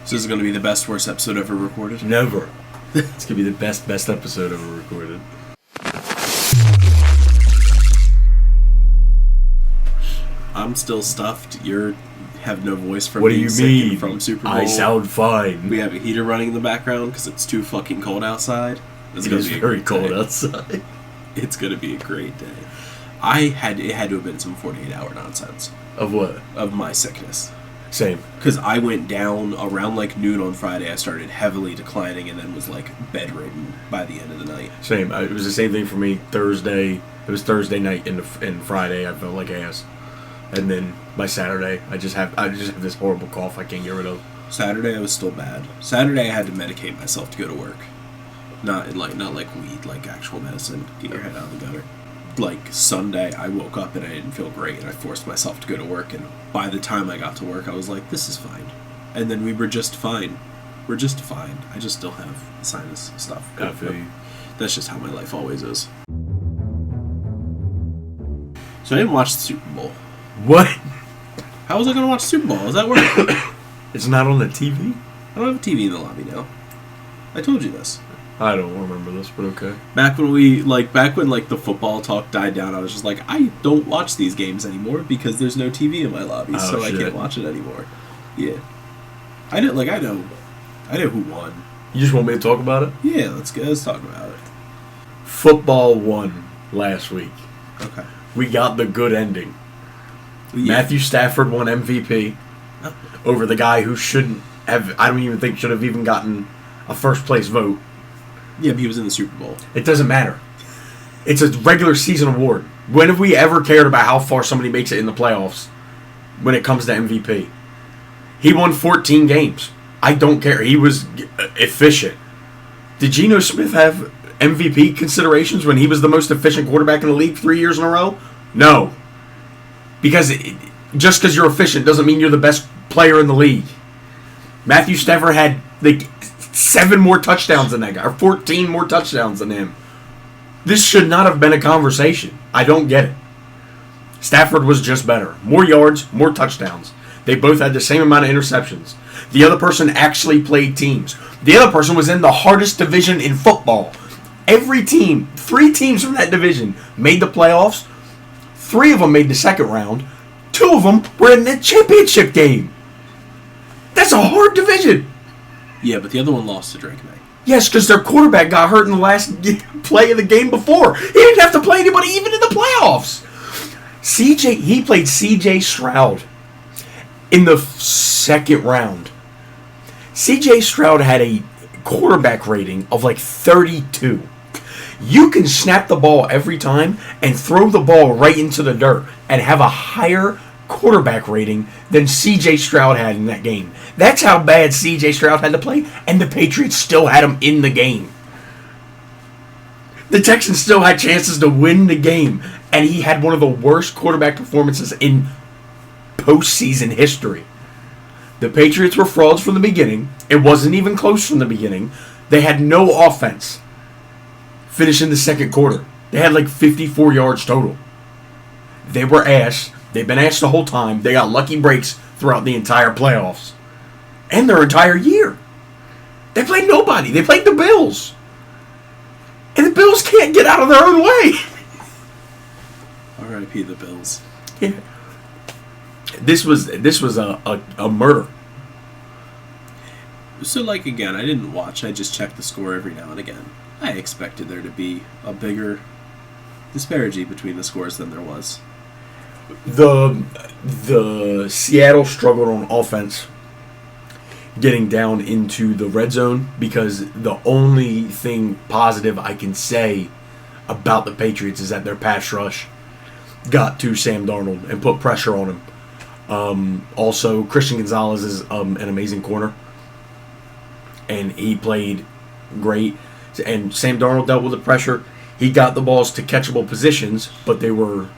So this is going to be the best, worst episode ever recorded? Never. It's going to be the best episode ever recorded. I'm still stuffed. You have no voice from What do you mean? From Super Bowl. I sound fine. We have a heater running in the background because it's too fucking cold outside. It is very cold outside. It's going to be a great day. It had to have been some 48-hour nonsense. Of what? Of my sickness. Same. Because I went down around like noon on Friday. I started heavily declining and then was like bedridden by the end of the night. Same. It was the same thing for me Thursday. It was Thursday night and Friday I felt like ass. And then by Saturday I just have this horrible cough I can't get rid of. Saturday I was still bad. Saturday I had to medicate myself to go to work. Not like weed, like actual medicine. Get your head out of the gutter. Like Sunday, I woke up and I didn't feel great, and I forced myself to go to work. And by the time I got to work, I was like, "This is fine." And then we were just fine. We're just fine. I just still have sinus stuff. I feel you. That's just how my life always is. So I didn't watch the Super Bowl. What? How was I going to watch the Super Bowl? Is that working? It's not on the TV? I don't have a TV in the lobby now. I told you this. I don't remember this, but okay. Back when the football talk died down, I was just like, I don't watch these games anymore because there's no TV in my lobby, so shit. I can't watch it anymore. Yeah, I know who won. You just want me to talk about it? Yeah, let's talk about it. Football won last week. Okay, we got the good ending. Yeah. Matthew Stafford won MVP over the guy who shouldn't have. I don't even think should have even gotten a first place vote. Yeah, but he was in the Super Bowl. It doesn't matter. It's a regular season award. When have we ever cared about how far somebody makes it in the playoffs when it comes to MVP? He won 14 games. I don't care. He was efficient. Did Geno Smith have MVP considerations when he was the most efficient quarterback in the league 3 years in a row? No. Because just because you're efficient doesn't mean you're the best player in the league. Matthew Stafford had 7 more touchdowns than that guy, or 14 more touchdowns than him. This should not have been a conversation. I don't get it. Stafford was just better. More yards, more touchdowns. They both had the same amount of interceptions. The other person actually played teams. The other person was in the hardest division in football. Every team, 3 teams from that division made the playoffs. 3 of them made the second round. 2 of them were in the championship game. That's a hard division. Yeah, but the other one lost to Drake May. Yes, because their quarterback got hurt in the last play of the game before. He didn't have to play anybody even in the playoffs. He played C.J. Stroud in the second round. C.J. Stroud had a quarterback rating of like 32. You can snap the ball every time and throw the ball right into the dirt and have a higher quarterback rating than C.J. Stroud had in that game. That's how bad C.J. Stroud had to play, and the Patriots still had him in the game. The Texans still had chances to win the game, and he had one of the worst quarterback performances in postseason history. The Patriots were frauds from the beginning. It wasn't even close from the beginning. They had no offense finishing the second quarter. They had like 54 yards total. They were ass. They've been asked the whole time. They got lucky breaks throughout the entire playoffs. And their entire year. They played nobody. They played the Bills. And the Bills can't get out of their own way. R.I.P. the Bills. Yeah. This was a murder. So, again, I didn't watch. I just checked the score every now and again. I expected there to be a bigger disparity between the scores than there was. The Seattle struggled on offense getting down into the red zone because the only thing positive I can say about the Patriots is that their pass rush got to Sam Darnold and put pressure on him. Also, Christian Gonzalez is an amazing corner, and he played great. And Sam Darnold dealt with the pressure. He got the balls to catchable positions, but they were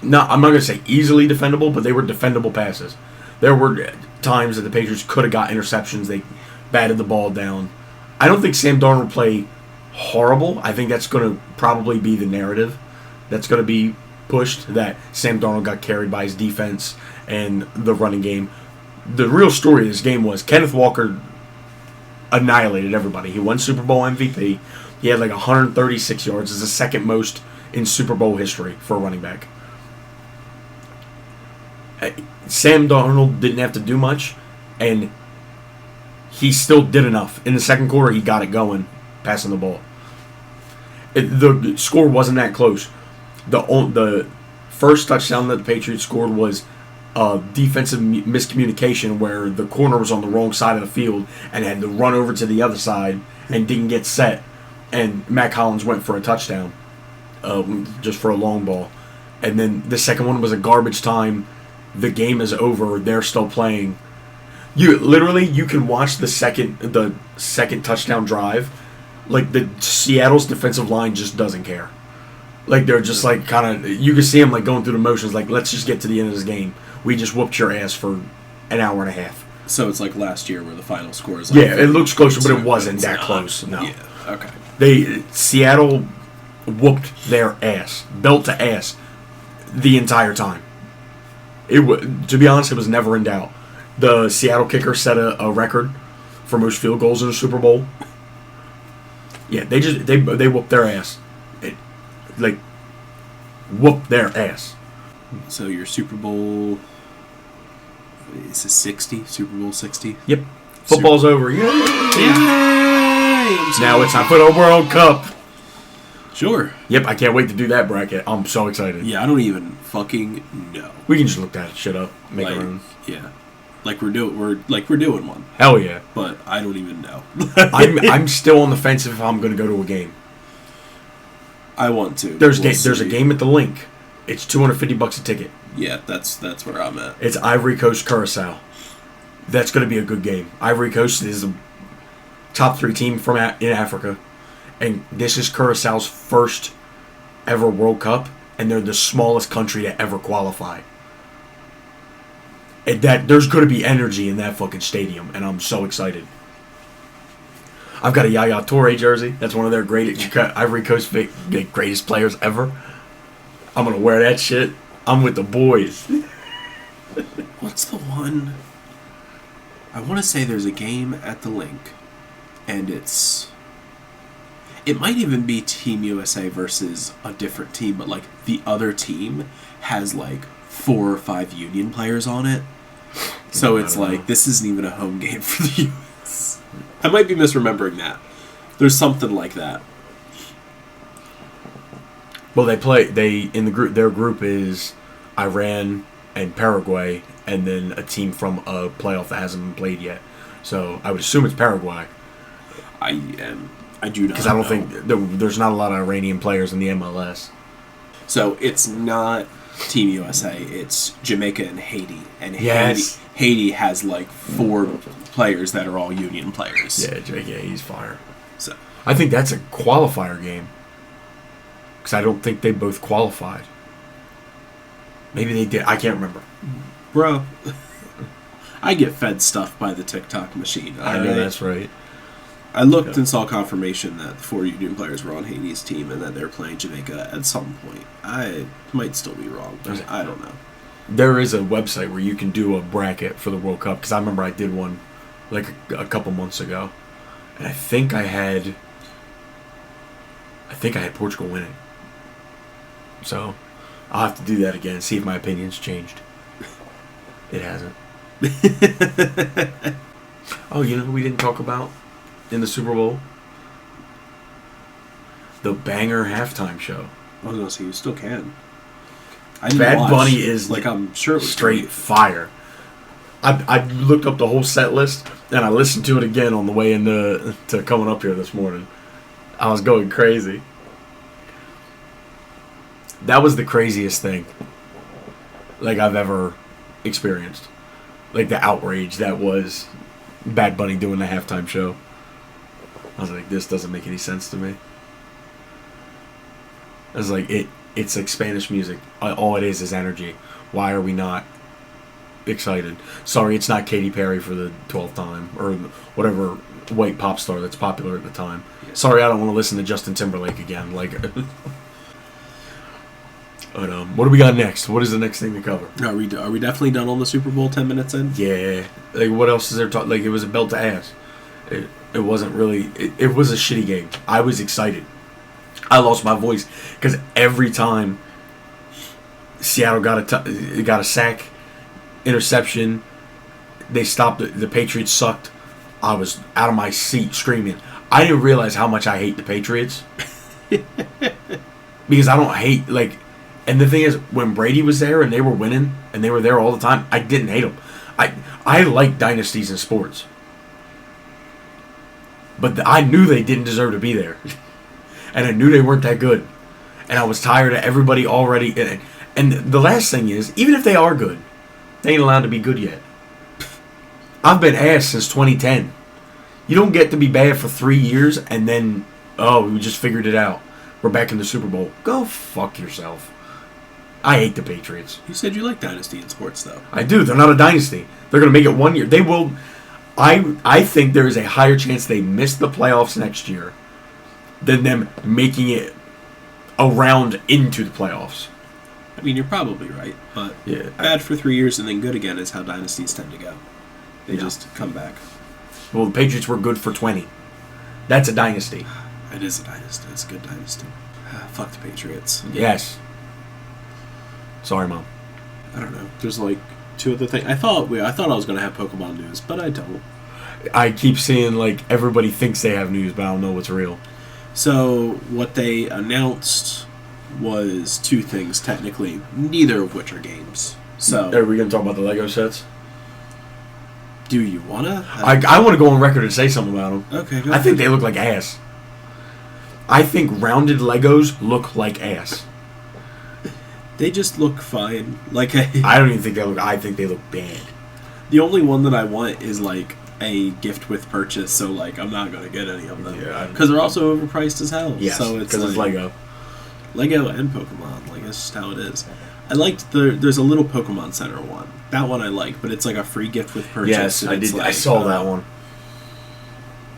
I'm not going to say easily defendable, but they were defendable passes. There were times that the Patriots could have got interceptions. They batted the ball down. I don't think Sam Darnold played horrible. I think that's going to probably be the narrative that's going to be pushed, that Sam Darnold got carried by his defense and the running game. The real story of this game was Kenneth Walker annihilated everybody. He won Super Bowl MVP. He had like 136 yards. It's the second most in Super Bowl history for a running back. Sam Darnold didn't have to do much, and he still did enough. In the second quarter, he got it going, passing the ball. The score wasn't that close. The first touchdown that the Patriots scored was a defensive miscommunication where the corner was on the wrong side of the field and had to run over to the other side and didn't get set. And Matt Collins went for a touchdown, just for a long ball. And then the second one was a garbage time. The game is over. They're still playing. You can watch the second touchdown drive. Like the Seattle's defensive line just doesn't care. Like they're just like kind of, you can see them like going through the motions. Like, let's just get to the end of this game. We just whooped your ass for an hour and a half. So it's like last year where the final score is like, yeah, it looks closer, but it wasn't that close. No. Yeah. Okay. Seattle whooped their ass, belt to ass, the entire time. To be honest, it was never in doubt. The Seattle kicker set a record for most field goals in a Super Bowl. Yeah, they whooped their ass. Whooped their ass. So your Super Bowl is a 60? Super Bowl 60? Yep. Football's over. Yay! Now it's time for the World Cup. Sure. Yep, I can't wait to do that bracket. I'm so excited. Yeah, I don't even fucking know. We can just look that shit up, make our own. Yeah. We're doing one. Hell yeah. But I don't even know. I'm still on the fence if I'm going to go to a game. I want to. There's a game at the Link. It's $250 a ticket. Yeah, that's where I'm at. It's Ivory Coast Curacao. That's going to be a good game. Ivory Coast is a top 3 team in Africa, and this is Curaçao's first ever World Cup, and they're the smallest country to ever qualify. And there's going to be energy in that fucking stadium, and I'm so excited. I've got a Yaya Toure jersey. That's one of their Ivory Coast greatest players ever. I'm going to wear that shit. I'm with the boys. What's the one? I want to say there's a game at the Link, and it might even be Team USA versus a different team, but like the other team has like 4 or 5 Union players on it. So it's like, this isn't even a home game for the U.S. I might be misremembering that. There's something like that. Well, in the group. Their group is Iran and Paraguay, and then a team from a playoff that hasn't been played yet. So I would assume it's Paraguay. I do not, because I don't think there's not a lot of Iranian players in the MLS. So it's not Team USA. It's Jamaica and Haiti, and yes. Haiti has like 4 players that are all Union players. Yeah, he's fire. So I think that's a qualifier game. Because I don't think they both qualified. Maybe they did. I can't remember. Bro, I get fed stuff by the TikTok machine. I know that's right. I looked and saw confirmation that the 4 Union players were on Haiti's team and that they're playing Jamaica at some point. I might still be wrong. I don't know. There is a website where you can do a bracket for the World Cup. Because I remember I did one like a couple months ago. And I think I had Portugal winning. So I'll have to do that again, see if my opinion's changed. It hasn't. Oh, we didn't talk about in the Super Bowl? The banger halftime show. I was going to say, you still can. Bad Bunny is like, I'm sure it was straight great. fire. I looked up the whole set list, and I listened to it again on the way to coming up here this morning. I was going crazy. That was the craziest thing like I've ever experienced. Like the outrage that was Bad Bunny doing the halftime show. I was like, this doesn't make any sense to me. I was like, it's like Spanish music. All it is energy. Why are we not excited? Sorry, it's not Katy Perry for the 12th time, or whatever white pop star that's popular at the time. Sorry, I don't want to listen to Justin Timberlake again. Like, But what do we got next? What is the next thing to cover? Are we definitely done on the Super Bowl 10 minutes in? Yeah. Like, what else is there? Like, it was a belt to ass. It wasn't really... It was a shitty game. I was excited. I lost my voice because every time Seattle got a sack, interception, they stopped. The Patriots sucked. I was out of my seat screaming. I didn't realize how much I hate the Patriots. Because I don't hate, like... And the thing is, when Brady was there and they were winning and they were there all the time, I didn't hate them. I like dynasties in sports. But I knew they didn't deserve to be there. And I knew they weren't that good. And I was tired of everybody already. And the last thing is, even if they are good, they ain't allowed to be good yet. I've been ass since 2010. You don't get to be bad for 3 years and then, we just figured it out. We're back in the Super Bowl. Go fuck yourself. I hate the Patriots. You said you like dynasty in sports, though. I do. They're not a dynasty. They're going to make it 1 year. They will. I think there is a higher chance they miss the playoffs next year than them making it around into the playoffs. I mean, you're probably right, but yeah, bad for 3 years and then good again is how dynasties tend to go. They just come back. Well, the Patriots were good for 20. That's a dynasty. It is a dynasty. It's a good dynasty. Fuck the Patriots. Yes. Sorry, Mom. I don't know. There's like two other things. I thought I was going to have Pokemon news, but I don't. I keep seeing like everybody thinks they have news, but I don't know what's real. So what they announced was two things, technically, neither of which are games. So are we going to talk about the Lego sets? Do you want to? I want to go on record and say something about them. Okay, go I think they look like ass. I think rounded Legos look like ass. They just look fine. Like I don't even think they look. I think they look bad. The only one that I want is like a gift with purchase. So like I'm not gonna get any of them. Yeah, because they're also overpriced as hell. Yes, so it's because like, it's Lego and Pokemon. Like that's just how it is. I liked there's a little Pokemon Center one. That one I like, but it's like a free gift with purchase. Yes, I did. Like, I saw that one.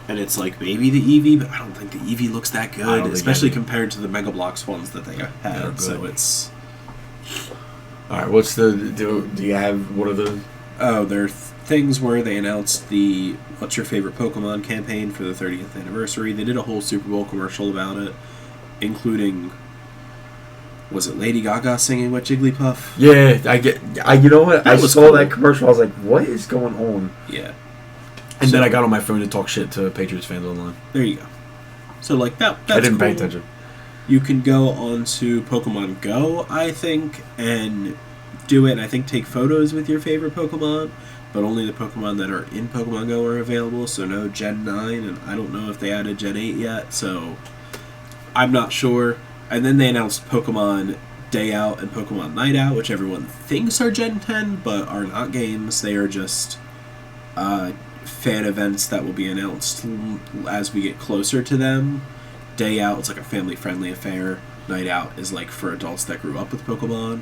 And it's like maybe the Eevee, but I don't think the Eevee looks that good, especially compared to the Mega Bloks ones that they had. So it's. All right, what's the do you have? What are the? Oh, there are things where they announced the "What's Your Favorite Pokemon" campaign for the 30th anniversary. They did a whole Super Bowl commercial about it, including. Was it Lady Gaga singing with Jigglypuff? Yeah, you know what? I saw that commercial. I was like, what is going on? Yeah. And then I got on my phone to talk shit to Patriots fans online. There you go. So like that's I didn't cool. pay attention. You can go onto Pokemon Go, I think, and do it. And I think take photos with your favorite Pokemon, but only the Pokemon that are in Pokemon Go are available. So no Gen 9, and I don't know if they added Gen 8 yet. So I'm not sure. And then they announced Pokemon Day Out and Pokemon Night Out, which everyone thinks are Gen 10, but are not games. They are just fan events that will be announced as we get closer to them. Day Out is like a family-friendly affair. Night Out is like for adults that grew up with Pokemon.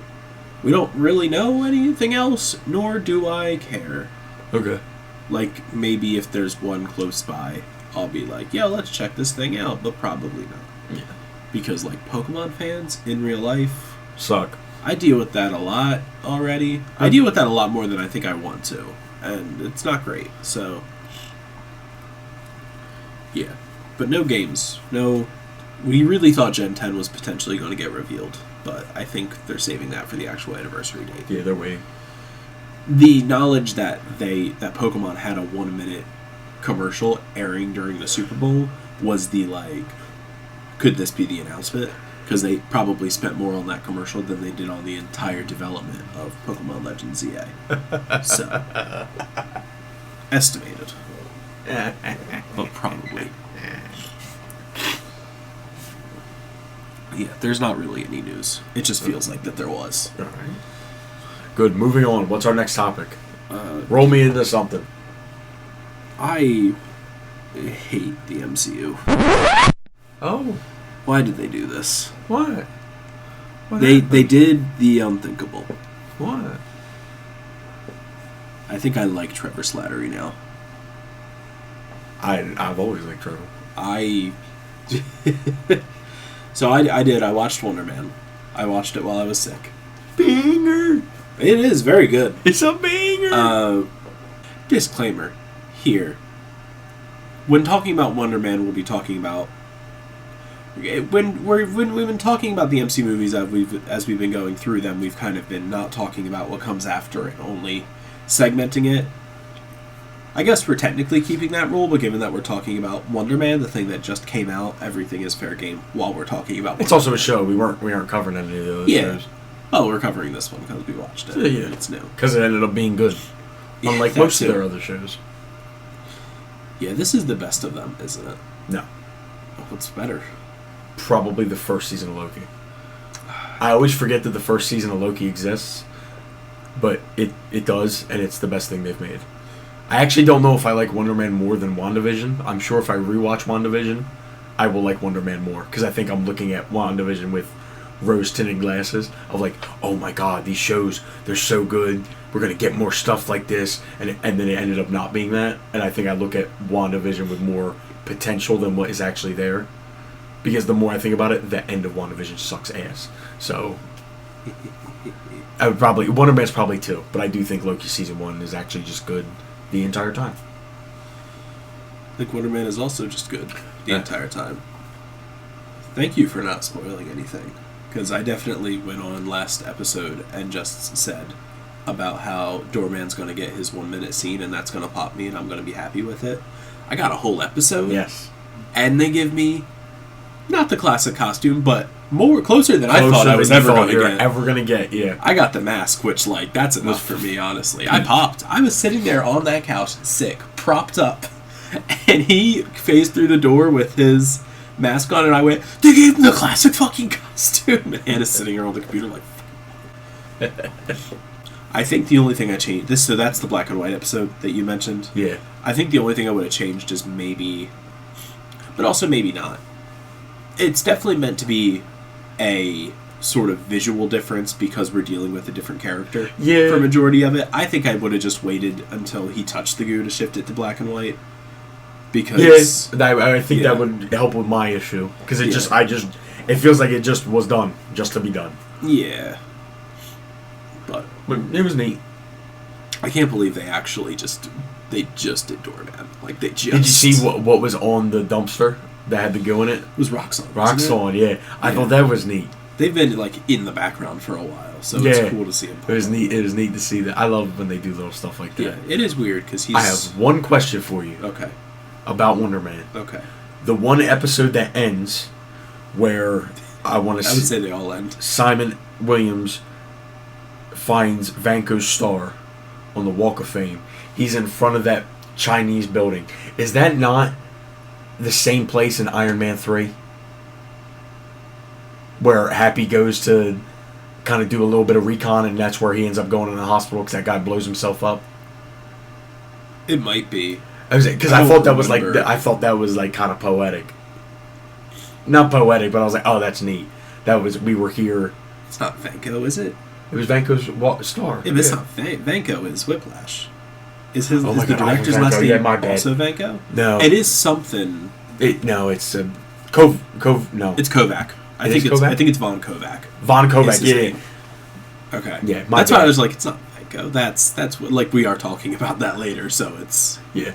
We don't really know anything else, nor do I care. Okay. Like, maybe if there's one close by, I'll be like, yeah, let's check this thing out, but probably not. Yeah. Because, like, Pokemon fans in real life... Suck. I deal with that a lot already. I deal with that a lot more than I think I want to. And it's not great, so... Yeah. But no games. No... We really thought Gen 10 was potentially going to get revealed, but I think they're saving that for the actual anniversary date. Yeah, they're waiting. The knowledge that Pokemon had a 1-minute commercial airing during the Super Bowl was the, like... Could this be the announcement? Because they probably spent more on that commercial than they did on the entire development of Pokemon Legends ZA. So, estimated. But probably. Yeah, there's not really any news. It just feels like that there was. All right. Good. Moving on. What's our next topic? Roll me into something. I hate the MCU. Oh. Why did they do this? What? They did the unthinkable. What? I think I like Trevor Slattery now. I've always liked Trevor. So I watched Wonder Man. I watched it while I was sick. Banger! It is very good. It's a banger! Disclaimer here. When talking about Wonder Man, we'll be talking about... When we've been talking about the MC movies as we've been going through them, we've kind of been not talking about what comes after and only segmenting it. I guess we're technically keeping that rule, but given that we're talking about Wonder Man, the thing that just came out, everything is fair game while we're talking about Wonder It's also Man. a show. We aren't covering any of those Yeah. shows. Oh, we're covering this one because we watched it. Yeah. It's new. Because it ended up being good. Yeah, Unlike that most too. of their other shows. Yeah, this is the best of them, isn't it? No. Oh, what's better? Probably the first season of Loki. I always forget that the first season of Loki exists, but it does, and it's the best thing they've made. I actually don't know if I like Wonder Man more than WandaVision. I'm sure if I rewatch WandaVision, I will like Wonder Man more, because I think I'm looking at WandaVision with rose-tinted glasses of like, oh my god, these shows, they're so good, we're going to get more stuff like this, and then it ended up not being that, and I think I look at WandaVision with more potential than what is actually there, because the more I think about it, the end of WandaVision sucks ass. So I would probably, Wonder Man's probably 2, but I do think Loki season 1 is actually just good the entire time. I think Wonder Man is also just good the Yeah. entire time. Thank you for not spoiling anything, because I definitely went on last episode and just said about how Doorman's going to get his 1-minute scene and that's going to pop me and I'm going to be happy with it. I got a whole episode. Yes. And they give me not the classic costume, but more closer than I thought I was ever going to get. Yeah. I got the mask, which, like, that's enough for me, honestly. I popped. I was sitting there on that couch, sick, propped up, and he phased through the door with his mask on, and I went, they gave him the classic fucking costume! And Hannah's sitting here on the computer like, I think the only thing I changed... So that's the black and white episode that you mentioned. Yeah. I think the only thing I would have changed is maybe... But also maybe not. It's definitely meant to be a sort of visual difference because we're dealing with a different character for a majority of it. I think I would have just waited until he touched the goo to shift it to black and white. Because... I think that would help with my issue. Because it feels like it just was done. Just to be done. Yeah. But it was neat. I can't believe they actually just... They just did Doorman. Like, they just... Did you see what was on the dumpster that had the goo in it? It was Roxxon. Roxxon, yeah. I thought that was neat. They've been, like, in the background for a while, so it's cool to see them. It was neat. It was neat to see that. I love when they do little stuff like that. Yeah, it is weird, because he's... I have one question for you. Okay. About Wonder Man. Okay. The one episode that ends where I want to see... I would say they all end. Simon Williams finds Vanko's star on the Walk of Fame. He's in front of that Chinese building. Is that not the same place in Iron Man 3? Where Happy goes to kind of do a little bit of recon, and that's where he ends up going in the hospital because that guy blows himself up? It might be. Because I thought that was like kind of poetic. Not poetic, but I was like, oh, that's neat. We were here. It's not Vanko, is it? It was Vanko's star. Yeah, but it's not Vanko. Is Whiplash. Is the God, director's Vanko. last name Yeah, my bad. also Vanko? No. It is something. It's no. It's Kovac. I think it's Von Kovac. Von Kovac, yeah. Name. Okay. Yeah, that's why I was like, it's not Vanko. That's what, like, we are talking about that later, so it's... Yeah.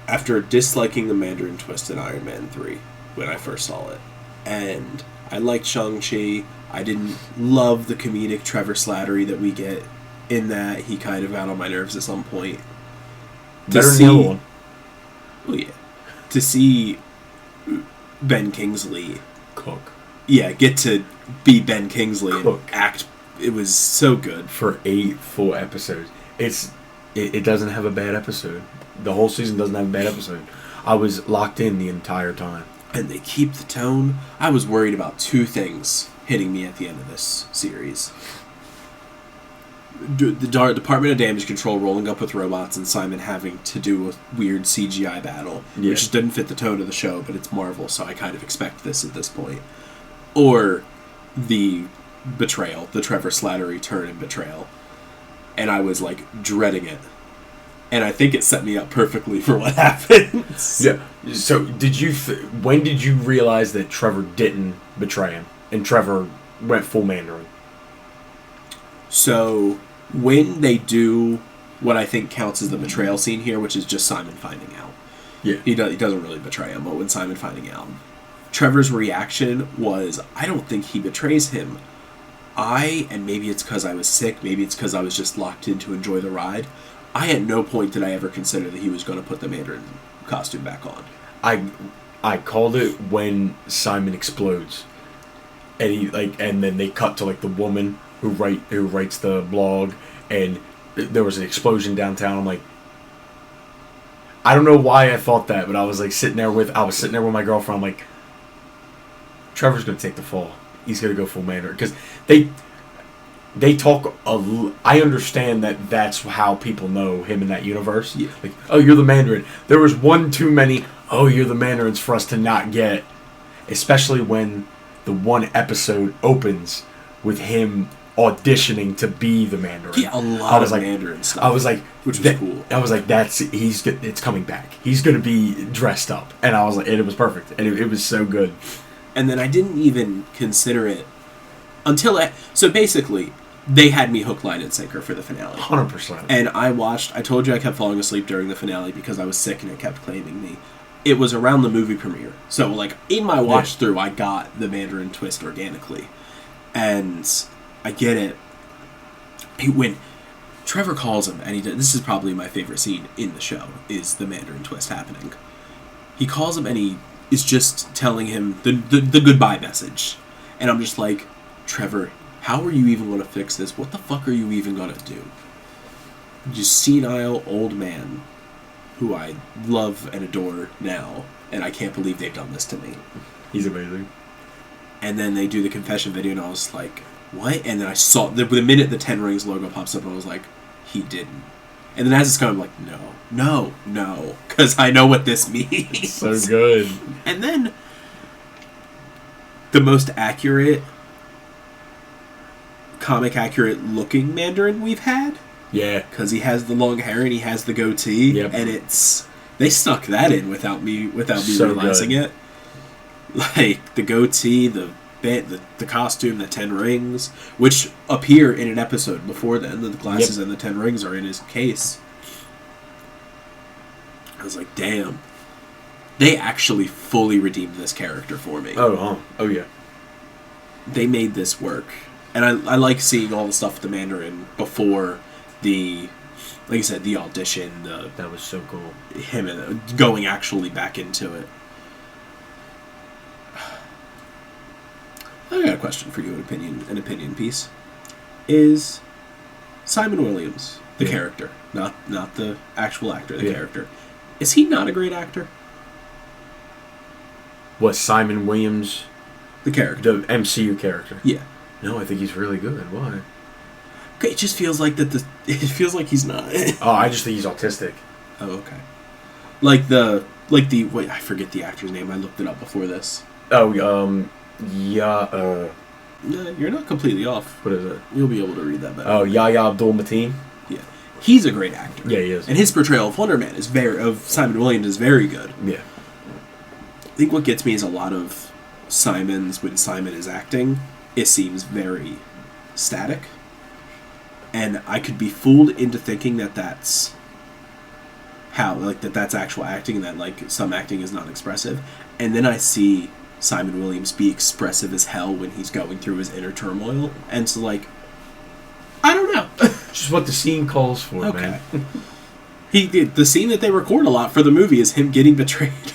After disliking the Mandarin twist in Iron Man 3 when I first saw it, and I liked Shang-Chi, I didn't love the comedic Trevor Slattery that we get in that. He kind of got on my nerves at some point. Better than the other one. Oh yeah. To see Ben Kingsley Cook. Yeah, get to be Ben Kingsley Cook. and act. It was so good. For 8 full episodes. It doesn't have a bad episode. The whole season doesn't have a bad episode. I was locked in the entire time. And they keep the tone. I was worried about 2 things hitting me at the end of this series. The Department of Damage Control rolling up with robots and Simon having to do a weird CGI battle, which just didn't fit the tone of the show, but it's Marvel, so I kind of expect this at this point. Or the betrayal, the Trevor Slattery turn and betrayal. And I was, like, dreading it. And I think it set me up perfectly for what happens. Yeah. So, when did you realize that Trevor didn't betray him and Trevor went full Mandarin? So, when they do what I think counts as the betrayal scene here, which is just Simon finding out. Yeah. He doesn't really betray him, but when Simon finding out, Trevor's reaction was, I don't think he betrays him. And maybe it's because I was sick, maybe it's because I was just locked in to enjoy the ride. I at no point did I ever consider that he was going to put the Mandarin costume back on. I called it when Simon explodes, and and then they cut to like the woman who writes the blog, and there was an explosion downtown. I'm like, I don't know why I thought that, but I was sitting there with my girlfriend. I'm like, Trevor's gonna take the fall. He's gonna go full Mandarin because they talk. I understand that that's how people know him in that universe. Yeah. Like, oh, you're the Mandarin. There was one too many. Oh, you're the Mandarins for us to not get, especially when the one episode opens with him auditioning to be the Mandarin. Yeah, a lot of Mandarin stuff. I was like, which was cool. I was like, it's coming back. He's gonna be dressed up, and I was like, and it was perfect, and it was so good. And then I didn't even consider it until so basically they had me hook, line, and sinker for the finale. 100%. And I told you I kept falling asleep during the finale because I was sick and it kept claiming me. It was around the movie premiere. So, in my watch through, I got the Mandarin twist organically. And I get it. When Trevor calls him, and this is probably my favorite scene in the show, is the Mandarin twist happening. He calls him and he is just telling him the goodbye message. And I'm just like, Trevor, how are you even going to fix this? What the fuck are you even going to do? Just senile old man who I love and adore now, and I can't believe they've done this to me. He's amazing. And then they do the confession video, and I was like, what? And then I saw, the minute the 10 Rings logo pops up, I was like, he didn't. And then as it's going, I'm like, no, because I know what this means. So good. And then the most comic accurate looking Mandarin we've had. Yeah. Because he has the long hair and he has the goatee. Yep. And they snuck that in without me So realizing good. it. The goatee, the costume, the 10 rings, which appear in an episode before the end of the glasses and the 10 rings are in his case. I was like, damn. They actually fully redeemed this character for me. Oh yeah. They made this work. And I like seeing all the stuff with the Mandarin before like I said, the audition, that was so cool. Him and going actually back into it. I got a question for you, an opinion piece. Is Simon Williams the character, not the actual actor, the character? Is he not a great actor? What, Simon Williams? The character, The MCU character? Yeah. No, I think he's really good. Why? Okay, it just feels like that. It feels like he's not. Oh, I just think he's autistic. Oh, okay. Wait, I forget the actor's name. I looked it up before this. Oh, yeah. No, you're not completely off. What is it? You'll be able to read that better. Oh, Yahya Abdul-Mateen. Yeah, he's a great actor. Yeah, he is. And his portrayal of Wonder Man of Simon Williams is very good. Yeah. I think what gets me is a lot of Simon's, when Simon is acting, it seems very static. And I could be fooled into thinking that that's that's actual acting, and that some acting is not expressive. And then I see Simon Williams be expressive as hell when he's going through his inner turmoil. And so I don't know. Just what the scene calls for, Okay. man. The scene that they record a lot for the movie is him getting betrayed.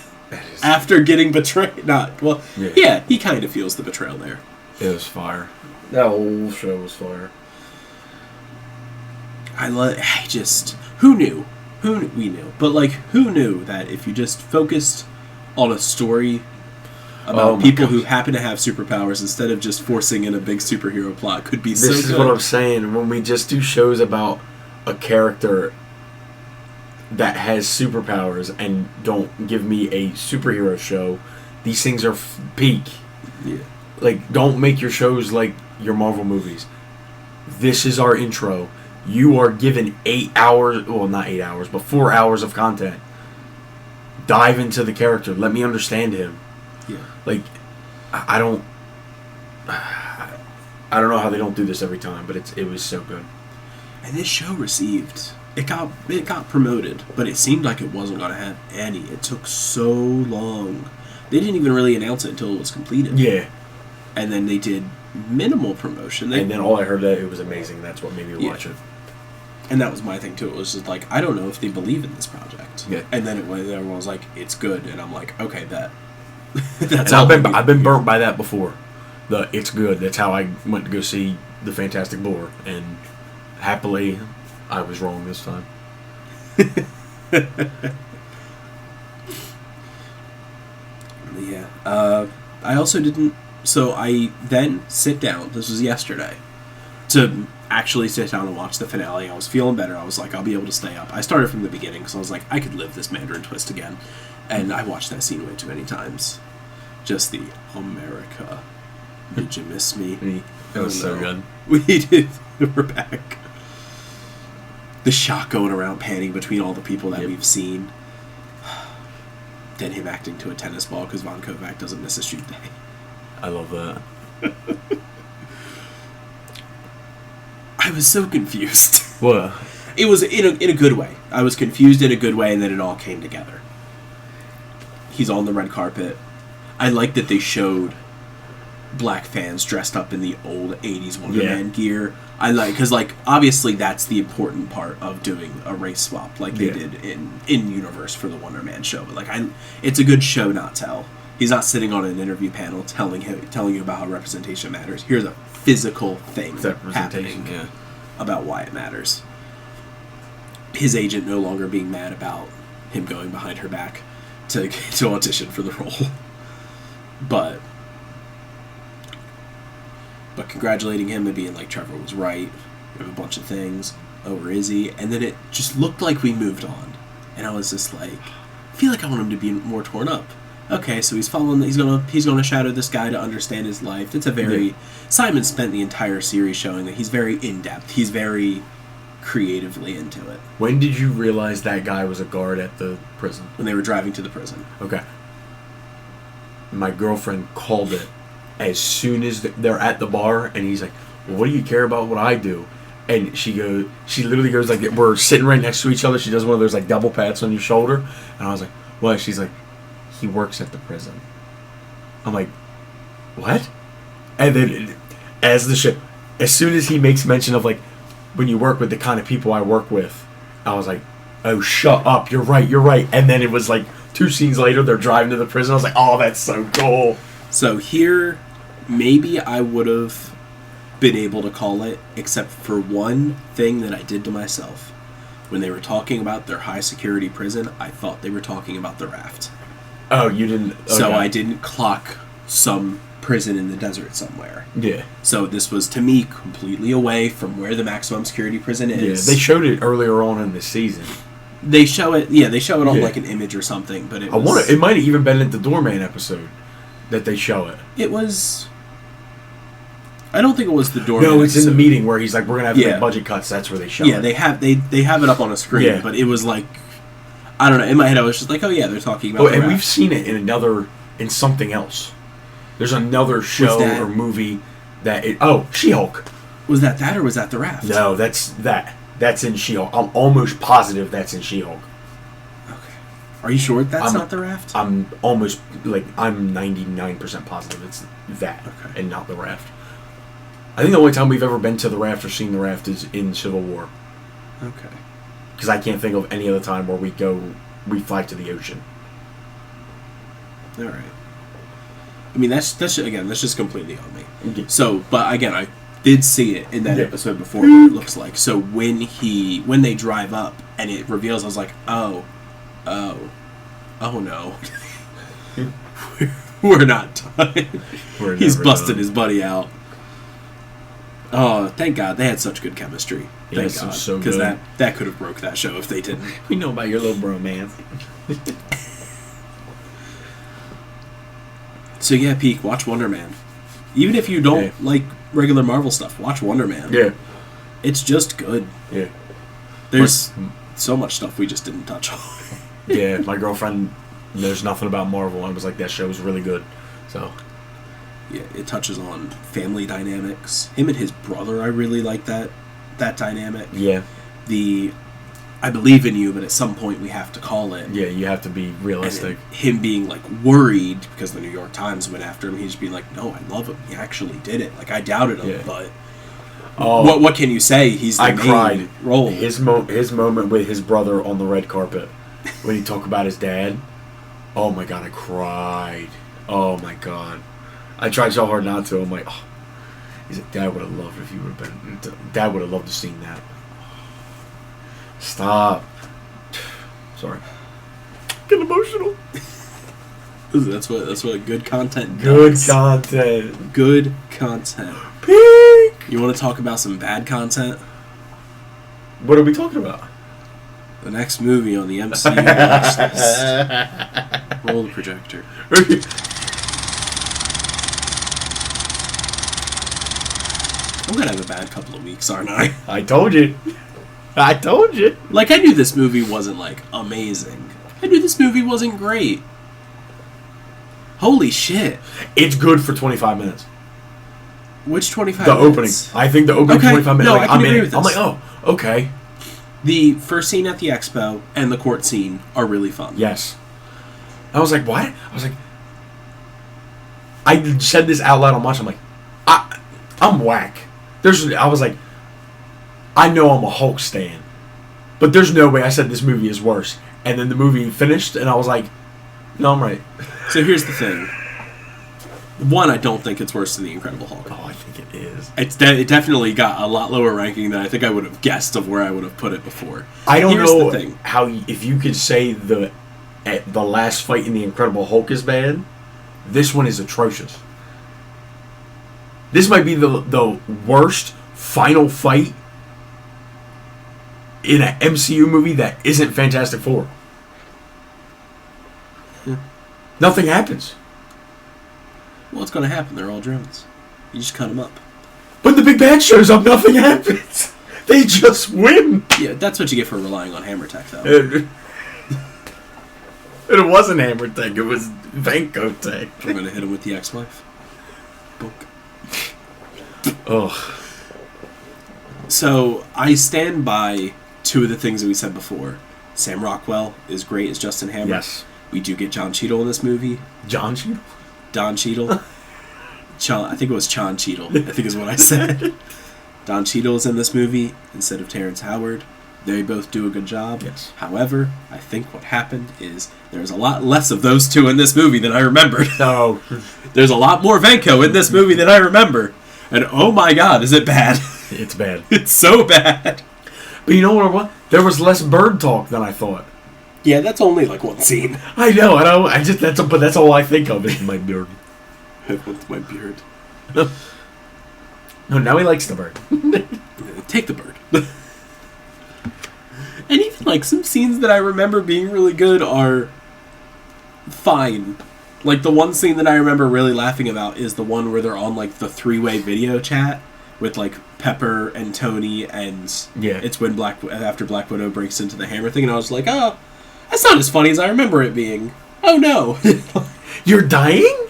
After getting betrayed. Yeah, he kind of feels the betrayal there. It was fire. That whole show was fire. Who knew? We knew. But, who knew that if you just focused on a story about people who happen to have superpowers instead of just forcing in a big superhero plot could be so good. This is what I'm saying. When we just do shows about a character that has superpowers and don't give me a superhero show, these things are peak. Yeah. Don't make your shows like your Marvel movies. This is our intro. you are given 8 hours, well, not 8 hours, but 4 hours of content. Dive into the character. Let me understand him. Yeah. Like, I don't know how they don't do this every time, but it was so good. And this show received, it got promoted, but it seemed like it wasn't going to have any. It took so long. They didn't even really announce it until it was completed. Yeah. And then they did minimal promotion. And then all I heard that it was amazing. That's what made me watch it. And that was my thing too. It was just like, I don't know if they believe in this project. Yeah. And then everyone was like, it's good, and I'm like, okay, that. That's and all. I've been burnt by that before. It's good. That's how I went to go see the Fantastic Four, and happily, I was wrong this time. Yeah. I also didn't. So I then sit down. This was yesterday. To actually sit down and watch the finale. I was feeling better. I was like, I'll be able to stay up. I started from the beginning because I was like, I could live this Mandarin twist again. And I watched that scene way too many times. Just the America. Did you miss me? It was so good. We did. We're back. The shot going around panning between all the people that we've seen. Then him acting to a tennis ball because Von Kovac doesn't miss a shoot day. I love that. I was so confused. What? It was in a good way. I was confused in a good way, and then it all came together. He's on the red carpet. I like that they showed black fans dressed up in the old 80s Wonder Man gear. I like, because, like, obviously that's the important part of doing a race swap like they did in universe for the Wonder Man show. But, like, it's a good show not tell. He's not sitting on an interview panel telling you about how representation matters. Here's a physical thing happening about why it matters. His agent no longer being mad about him going behind her back to audition for the role. But congratulating him and being like, Trevor was right. We have a bunch of things. Oh, where is he? And then it just looked like we moved on. And I was just like, I feel like I want him to be more torn up. Okay, so he's gonna shadow this guy to understand his life. It's a very Simon spent the entire series showing that he's very in depth. He's very creatively into it. When did you realize that guy was a guard at the prison? When they were driving to the prison. Okay. My girlfriend called it as soon as they're at the bar, and he's like, well, what do you care about what I do? And she literally goes like, we're sitting right next to each other. She does one of those like double pats on your shoulder. And I was like, what? She's like, he works at the prison. I'm like, what? And then as soon as he makes mention of like, when you work with the kind of people I work with, I was like, oh, shut up. You're right. And then it was like 2 scenes later, they're driving to the prison. I was like, oh, that's so cool. So here, maybe I would have been able to call it, except for one thing that I did to myself. When they were talking about their high security prison, I thought they were talking about the raft. Oh, you didn't? Okay. So I didn't clock some prison in the desert somewhere. Yeah. So this was, to me, completely away from where the maximum security prison is. Yeah, they showed it earlier on in the season. They show it on like an image or something, but it might have even been in the Doorman episode that they show it. It was... I don't think it was the Doorman No, it's episode. in the meeting where he's like, we're going to have budget cuts. That's where they show it. Yeah, they have it up on a screen, but it was like... I don't know. In my head, I was just like, oh yeah, they're talking about the and raft. we've seen it in something else. There's another show or movie that She-Hulk. Was that or was that the raft? No, that's in She-Hulk. I'm almost positive that's in She-Hulk. Okay. Are you sure that's not the raft? I'm almost, I'm 99% positive it's that and not the raft. I think the only time we've ever been to the raft or seen the raft is in Civil War. Okay. Because I can't think of any other time where we fly to the ocean. All right. I mean, that's just completely on me. Okay. So, but again, I did see it in that episode before. What it looks like. So when they drive up and it reveals, I was like, oh no, we're not done. He's busting his buddy out. Oh, thank God they had such good chemistry. Thank God, because that could have broke that show if they didn't. We know about your little bromance. So yeah, Peak, watch Wonder Man. Even if you don't like regular Marvel stuff, watch Wonder Man. Yeah. It's just good. Yeah. There's so much stuff we just didn't touch on. Yeah, my girlfriend knows nothing about Marvel and was like, that show was really good. So. Yeah, it touches on family dynamics. Him and his brother, I really like that dynamic. Yeah. I believe in you, but at some point we have to call it. Yeah, you have to be realistic. And him being, like, worried because the New York Times went after him. He's just being like, no, I love him. He actually did it. Like, I doubted him, but what can you say? He's the main role. His moment with his brother on the red carpet when he talked about his dad. Oh, my God, I cried. Oh, my God. I tried so hard not to. I'm like, oh. He's like, Dad would have loved if you would have been. Dad would have loved to have seen that. Stop. Sorry. Getting emotional. That's what good content Good does. content. Good content. Pink. You want to talk about some bad content? What are we talking about? The next movie on the MCU watch list. Roll the projector. I'm gonna have a bad couple of weeks, aren't I? I told you. Like, I knew this movie wasn't, like, amazing. I knew this movie wasn't great. Holy shit. It's good for 25 minutes. Which 25 the minutes? Opening. I think the opening 25 minutes. No, like, I can I'm agree in with it. I'm this. like, oh, okay. The first scene at the expo and the court scene are really fun. Yes. I was like, what? I was like, I said this out loud on watch. I'm like, I'm whack. I was like, I know I'm a Hulk stan, but there's no way I said this movie is worse. And then the movie finished, and I was like, no, I'm right. So here's the thing. One, I don't think it's worse than The Incredible Hulk. Oh, I think it is. It definitely got a lot lower ranking than I think I would have guessed of where I would have put it before. I don't Here's know the thing. how if you could say the last fight in The Incredible Hulk is bad. This one is atrocious. This might be the worst final fight in an MCU movie that isn't Fantastic Four. Nothing happens. What's going to happen? They're all drones. You just cut them up. When the big bad shows up, nothing happens. They just win. Yeah, that's what you get for relying on hammer tech, though. It wasn't hammer tech. It was Vanko tech. I'm going to hit him with the ex-wife. Book. Ugh. So, I stand by two of the things that we said before. Sam Rockwell is great as Justin Hammer. Yes. We do get John Cheadle in this movie. John Cheadle? Don Cheadle. I think it was Chon Cheadle, I think is what I said. Don Cheadle is in this movie instead of Terrence Howard. They both do a good job. Yes. However, I think what happened is there's a lot less of those two in this movie than I remembered. No. There's a lot more Vanko in this movie than I remember. And oh my god, is it bad. It's bad. It's so bad. But you know what? There was less bird talk than I thought. Yeah, that's only like one scene. I know. But that's all I think of is my beard. With my beard. No, now he likes the bird. Take the bird. And even like some scenes that I remember being really good are fine. Like the one scene that I remember really laughing about is the one where they're on like the three-way video chat with like Pepper and Tony, and it's when after Black Widow breaks into the hammer thing, and I was like, oh, that's not as funny as I remember it being. Oh no. You're dying?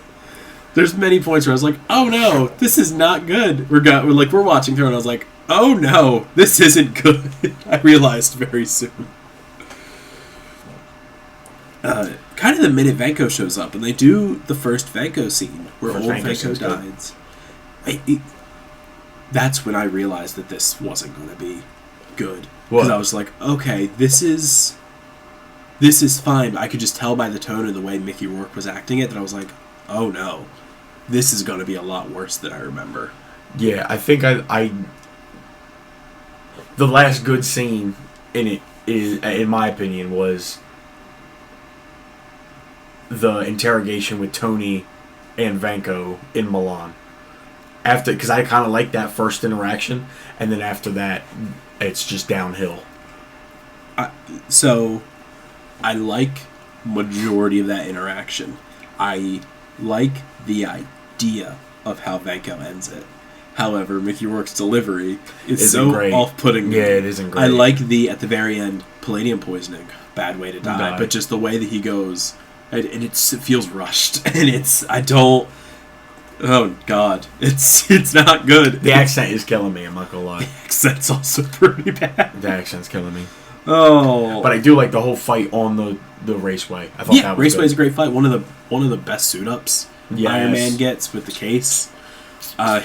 There's many points where I was like, oh no, this is not good. We're watching through and I was like, oh no, this isn't good. I realized very soon. Kind of the minute Vanko shows up, and they do the first Vanko scene where old Vanko dies. That's when I realized that this wasn't going to be good. Because I was like, okay, this is fine. I could just tell by the tone and the way Mickey Rourke was acting it that I was like, oh no, this is going to be a lot worse than I remember. Yeah, I think I the last good scene in it is, in my opinion, was the interrogation with Tony and Vanko in Milan. Because I kind of like that first interaction, and then after that, it's just downhill. So, I like majority of that interaction. I like the idea of how Vanko ends it. However, Mickey Rourke's delivery is Isn't so great. off-putting. Yeah, it isn't great. I like at the very end, palladium poisoning. Bad way to die. No. But just the way that he goes, and it feels rushed. And I don't... Oh, God. It's not good. The accent is killing me, I'm not gonna lie. The accent's also pretty bad. The accent's killing me. Oh. But I do like the whole fight on the raceway. I thought that was Raceway's good. a great fight. One of the best suit-ups Iron Man gets with the case. Of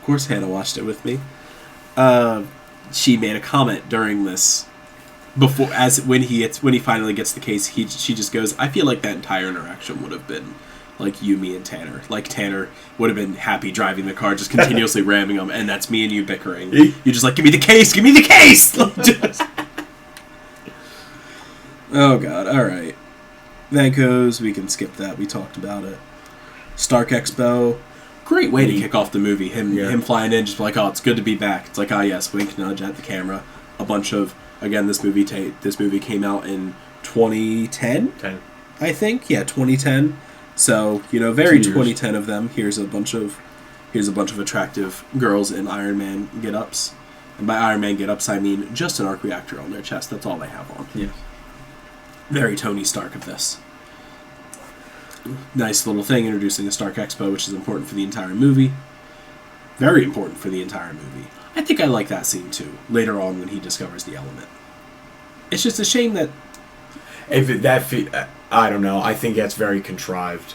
course, Hannah watched it with me. She made a comment during this when he finally gets the case. She just goes, "I feel like that entire interaction would have been like you, me, and Tanner. Like Tanner would have been happy driving the car, just continuously ramming him, and that's me and you bickering. You just like, give me the case, give me the case." Oh God! All right, Vancos. We can skip that. We talked about it. Stark Expo. Great way to kick off the movie. Him flying in, just like, oh, it's good to be back. It's like, ah, yes, wink, nudge at the camera. A bunch of, again, this movie came out in 2010, I think. Yeah, 2010. So very 2010 of them. Here's a bunch of attractive girls in Iron Man get-ups, and by Iron Man get-ups I mean just an arc reactor on their chest. That's all they have on. Yeah. Very Tony Stark of this. Nice little thing introducing a Stark Expo, which is important for the entire movie. Very important for the entire movie. I think I like that scene too, later on when he discovers the element. It's just a shame that... I don't know. I think that's very contrived.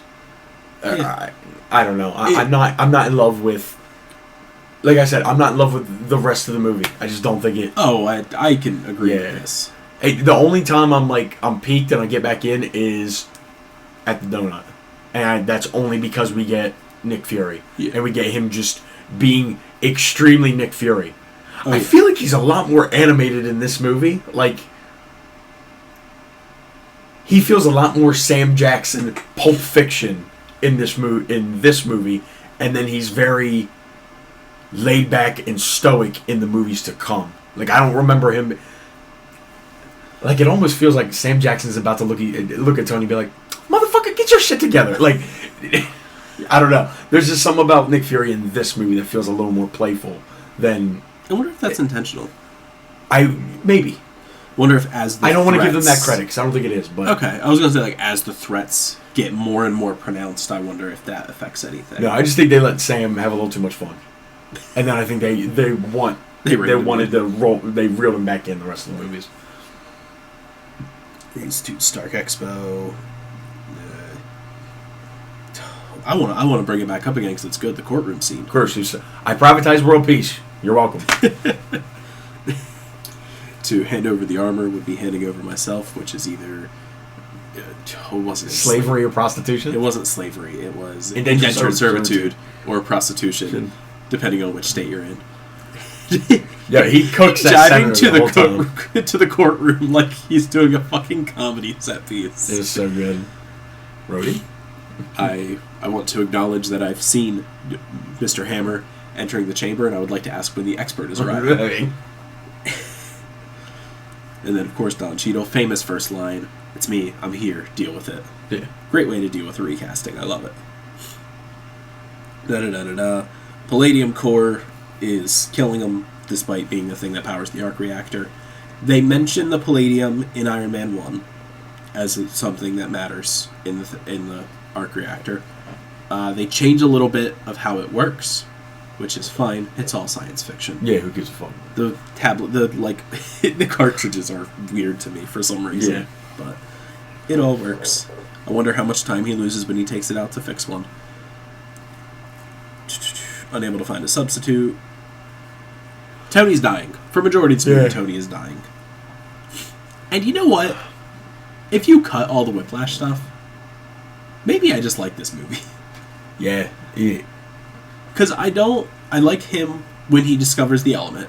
Yeah. I don't know. I'm not in love with... Like I said, I'm not in love with the rest of the movie. I just don't think it... Oh, I can agree with this. The only time I'm peaked and I get back in is at the donut. And that's only because we get Nick Fury. Yeah. And we get him just being extremely Nick Fury. Oh, I feel like he's a lot more animated in this movie. Like, he feels a lot more Sam Jackson, Pulp Fiction in this movie. And then he's very laid back and stoic in the movies to come. Like, I don't remember him... Like, it almost feels like Sam Jackson's about to look at Tony and be like, motherfucker, get your shit together. Like, I don't know. There's just something about Nick Fury in this movie that feels a little more playful than... I wonder if that's intentional. Maybe. Wonder if as the I don't want to give them that threats- credit, because I don't think it is, but... Okay, I was going to say, like, as the threats get more and more pronounced, I wonder if that affects anything. No, I just think they let Sam have a little too much fun. And then I think they wanted to roll... They reeled him back in the rest of the movies. Institute Stark Expo. I want to bring it back up again because it's good. The courtroom scene. Of course, I privatize world peace. You're welcome. To hand over the armor would be handing over myself, which is either slavery or prostitution. It wasn't slavery. It was indentured servitude or prostitution, depending on which state you're in. Yeah, he cooks that driving to the to the courtroom like he's doing a fucking comedy set piece. It was so good. Rhodey? I want to acknowledge that I've seen Mr. Hammer entering the chamber, and I would like to ask when the expert is arriving. And then, of course, Don Cheadle, famous first line, "It's me, I'm here, deal with it." Yeah. Great way to deal with a recasting, I love it. Da-da-da-da-da. Palladium core is killing him, despite being the thing that powers the arc reactor. They mention the palladium in Iron Man 1 as something that matters in the arc reactor. They change a little bit of how it works, which is fine. It's all science fiction. Yeah, who gives a fuck? The tablet, the cartridges are weird to me for some reason. Yeah. But it all works. I wonder how much time he loses when he takes it out to fix one. Unable to find a substitute. Tony's dying. For majority of this movie, Tony is dying. And you know what? If you cut all the Whiplash stuff, maybe I just like this movie. Yeah. Because I like him when he discovers the element,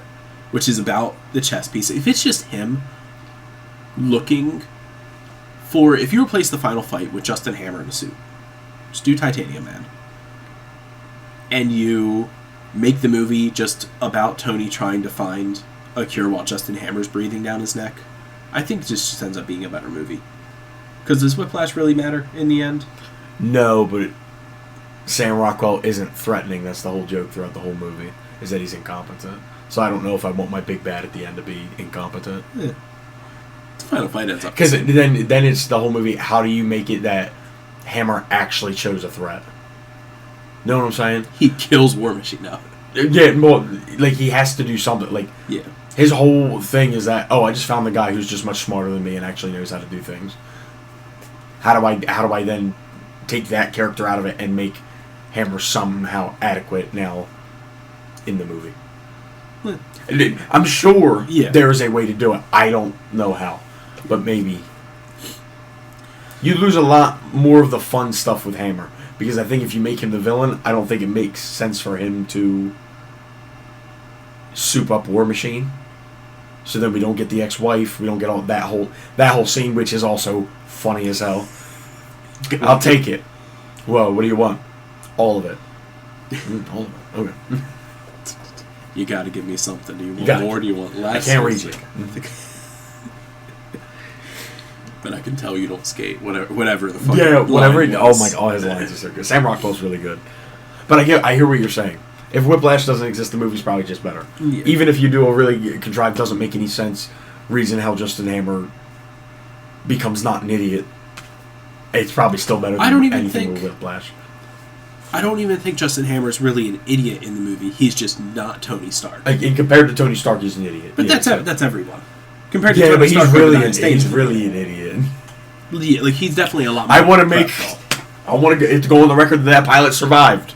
which is about the chess piece. If it's just him looking for... If you replace the final fight with Justin Hammer in a suit, just do Titanium Man, and you make the movie just about Tony trying to find a cure while Justin Hammer's breathing down his neck, I think it just ends up being a better movie. Because does Whiplash really matter in the end? No, but Sam Rockwell isn't threatening. That's the whole joke throughout the whole movie, is that he's incompetent. So I don't know if I want my big bad at the end to be incompetent. Yeah. It's a final fight ends up. Because then it's the whole movie, how do you make it that Hammer actually chose a threat? Know what I'm saying? He kills War Machine now. Yeah, well, like, he has to do something. Like, Yeah. his whole thing is that, I just found the guy who's just much smarter than me and actually knows how to do things. How do I then take that character out of it and make Hammer somehow adequate now in the movie? What? I'm sure Yeah. there is a way to do it. I don't know how, but maybe. You lose a lot more of the fun stuff with Hammer, because I think if you make him the villain, I don't think it makes sense for him to soup up War Machine. So then we don't get the ex-wife, we don't get all that whole scene, which is also funny as hell. I'll take it. Whoa, what do you want? All of it. All of it. Okay. You got to give me something. Do you want more? Do you want less? I can't read it. But I can tell you don't skate. Whatever the fuck. Yeah, whatever. line Oh was. my god, all his lines are so good. Sam Rockwell's really good. But I hear what you're saying. If Whiplash doesn't exist, the movie's probably just better. Yeah. Even if you do a really contrived, doesn't make any sense reason how Justin Hammer becomes not an idiot, it's probably still better than anything with Whiplash. I don't even think Justin Hammer's really an idiot in the movie. He's just not Tony Stark. Like, compared to Tony Stark, he's an idiot. But Yeah, that's everyone. Compared to Tony but Stark, he's really an idiot. Yeah, like he's definitely a lot more. I want it to go on the record that that pilot survived.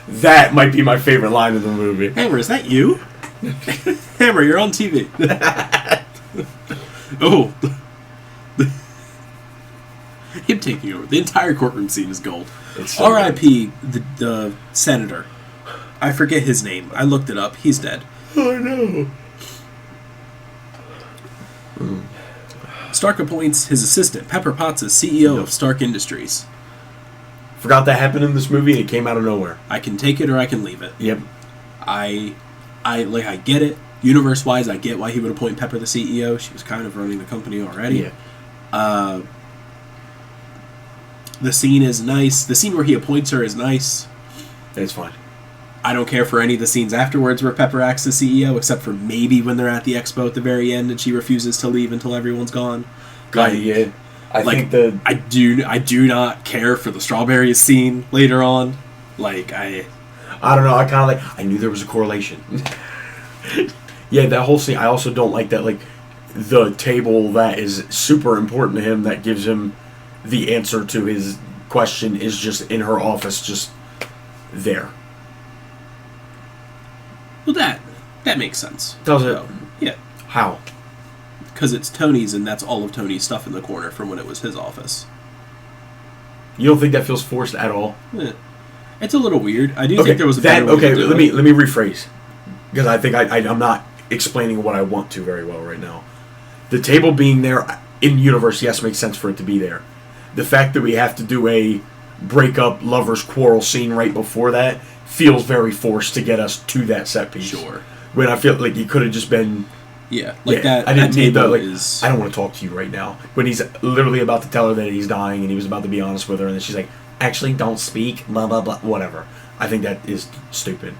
That might be my favorite line of the movie. Hammer, is that you? Hammer, you're on TV. Oh. Him taking over. The entire courtroom scene is gold. So R.I.P. the senator. I forget his name. I looked it up. He's dead. I know. Stark appoints his assistant, Pepper Potts, as CEO of Stark Industries. Forgot that happened in this movie and it came out of nowhere. I can take it or I can leave it. Yep. I get it. Universe-wise, I get why he would appoint Pepper the CEO. She was kind of running the company already. Yeah. The scene is nice. The scene where he appoints her is nice. That's fine. I don't care for any of the scenes afterwards where Pepper acts as CEO, except for maybe when they're at the expo at the very end and she refuses to leave until everyone's gone. Yeah. I think I do not care for the strawberries scene later on. I don't know. I knew there was a correlation. Yeah, that whole scene. I also don't like that. Like, the table that is super important to him, that gives him the answer to his question, is just in her office, just there. Well, that makes sense. Does it? Yeah. How? Because it's Tony's, and that's all of Tony's stuff in the corner from when it was his office. You don't think that feels forced at all? It's a little weird. I do think there was a better way to do let me rephrase, because I think I'm not explaining what I want to very well right now. The table being there in universe, yes, makes sense for it to be there. The fact that we have to do a breakup lovers quarrel scene right before that feels very forced to get us to that set piece. Sure. When I feel like it could have just been. Yeah, that. I didn't need that. Is... I don't want to talk to you right now. When he's literally about to tell her that he's dying, and he was about to be honest with her, and then she's like, "Actually, don't speak." Blah blah blah. Whatever. I think that is stupid.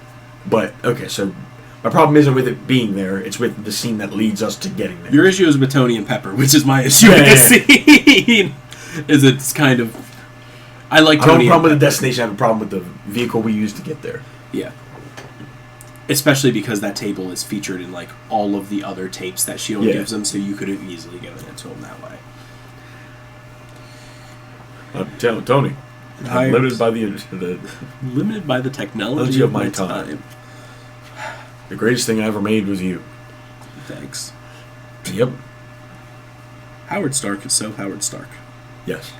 But okay, so my problem isn't with it being there; it's with the scene that leads us to getting there. Your issue is with Tony and Pepper, which is my issue with the scene. Is it's kind of. I like. I don't have a problem with the destination. I have a problem with the vehicle we use to get there. Yeah. Especially because that table is featured in all of the other tapes that Shield gives him, so you could have easily given it to him that way. Tony, I'm limited by the technology of my time. The greatest thing I ever made was you. Thanks. Yep. Howard Stark is so Howard Stark. Yes.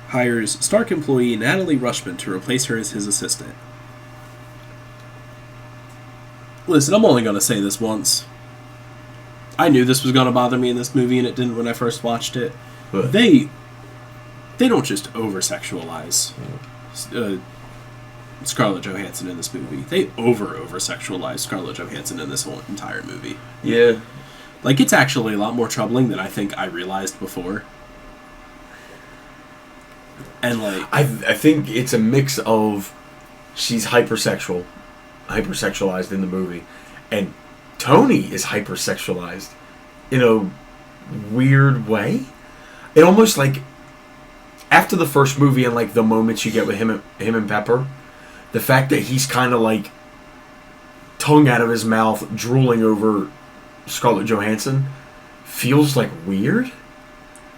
Hires Stark employee Natalie Rushman to replace her as his assistant. Listen, I'm only going to say this once. I knew this was going to bother me in this movie, and it didn't when I first watched it. What? They don't just over-sexualize Scarlett Johansson in this movie. They over-sexualize Scarlett Johansson in this whole entire movie. Yeah. It's actually a lot more troubling than I think I realized before. And like, I think it's a mix of she's hypersexualized in the movie, and Tony is hypersexualized in a weird way. It almost like after the first movie and like the moments you get with him and Pepper, the fact that he's kind of like tongue out of his mouth, drooling over Scarlett Johansson, feels like weird.